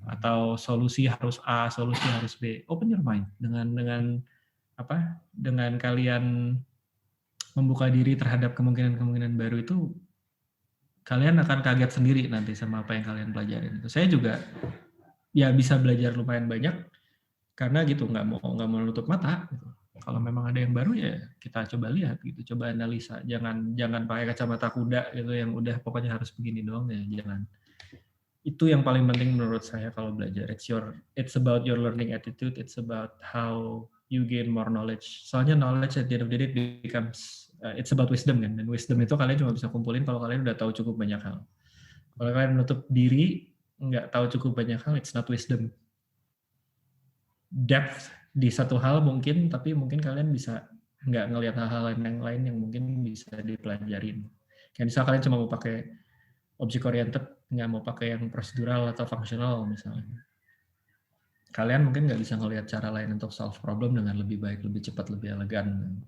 Atau solusi harus A, solusi harus B. Open your mind dengan kalian membuka diri terhadap kemungkinan-kemungkinan baru itu, kalian akan kaget sendiri nanti sama apa yang kalian pelajarin. Saya juga ya bisa belajar lumayan banyak karena gitu, nggak mau menutup mata. Gitu. Kalau memang ada yang baru ya kita coba lihat gitu, coba analisa. Jangan pakai kacamata kuda gitu yang udah pokoknya harus begini doang ya, jangan. Itu yang paling penting menurut saya kalau belajar. It's about your learning attitude. It's about how you gain more knowledge. Soalnya knowledge at the end of the day becomes it's about wisdom kan. Dan wisdom itu kalian cuma bisa kumpulin kalau kalian udah tahu cukup banyak hal. Kalau kalian menutup diri, nggak tahu cukup banyak hal, it's not wisdom. Depth di satu hal mungkin, tapi mungkin kalian bisa nggak ngelihat hal-hal yang lain yang mungkin bisa dipelajarin. Kayak misal kalian cuma mau pakai object oriented, nggak mau pakai yang procedural atau fungsional misalnya. Kalian mungkin nggak bisa ngelihat cara lain untuk solve problem dengan lebih baik, lebih cepat, lebih elegan.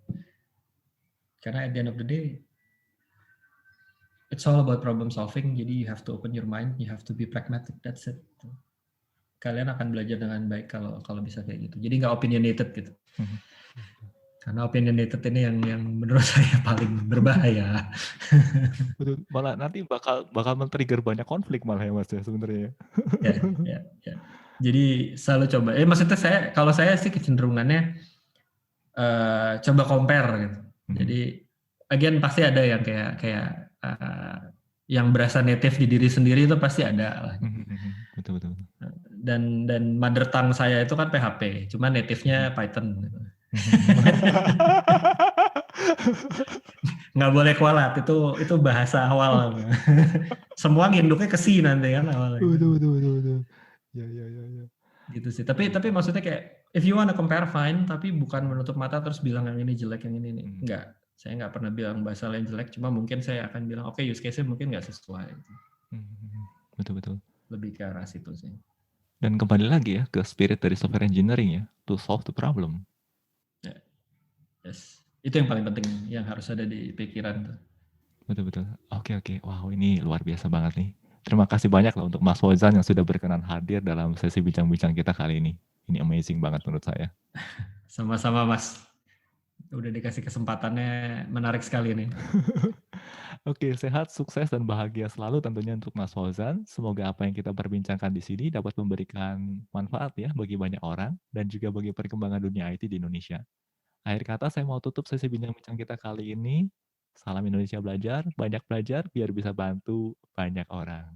Karena at the end of the day, it's all about problem solving. Jadi you have to open your mind, you have to be pragmatic. That's it. Kalian akan belajar dengan baik kalau bisa kayak gitu. Jadi nggak opinionated gitu. Karena opinionated ini yang menurut saya paling berbahaya. Betul. Malah nanti bakal men-trigger banyak konflik malah ya Mas ya sebenarnya. Ya. Jadi selalu coba. Maksudnya kalau saya sih kecenderungannya coba compare gitu. Mhm. Jadi again pasti ada yang kayak yang berasa native di diri sendiri itu pasti ada lah. Mhm mhm. Betul betul betul. Dan mother tongue saya itu kan PHP, cuma Mhm. native-nya Python gitu. Mhm. Nggak boleh kualat, itu bahasa awal. Semua nginduknya ke C nanti kan awalnya. Betul betul betul betul. Ya ya ya ya. Gitu sih. Tapi maksudnya kayak if you wanna compare fine, tapi bukan menutup mata terus bilang yang ini jelek, yang ini nih. Mhm. Enggak. Saya nggak pernah bilang bahasa lain jelek, cuma mungkin saya akan bilang oke use case-nya mungkin nggak sesuai. Mhm mhm. Betul betul. Lebih ke arah situ sih. Dan kembali lagi ya ke spirit dari software engineering ya, to solve the problem. Ya, yes. Itu yang paling penting yang harus ada di pikiran tuh. Betul betul. Oke oke. Wow, ini luar biasa banget nih. Terima kasih banyak loh untuk Mas Fauzan yang sudah berkenan hadir dalam sesi bincang-bincang kita kali ini. Ini amazing banget menurut saya. Sama-sama Mas. Udah dikasih kesempatannya menarik sekali nih. Oke, sehat, sukses, dan bahagia selalu tentunya untuk Mas Fauzan. Semoga apa yang kita perbincangkan di sini dapat memberikan manfaat ya bagi banyak orang dan juga bagi perkembangan dunia IT di Indonesia. Akhir kata saya mau tutup sesi bincang-bincang kita kali ini. Salam Indonesia belajar, banyak belajar biar bisa bantu banyak orang.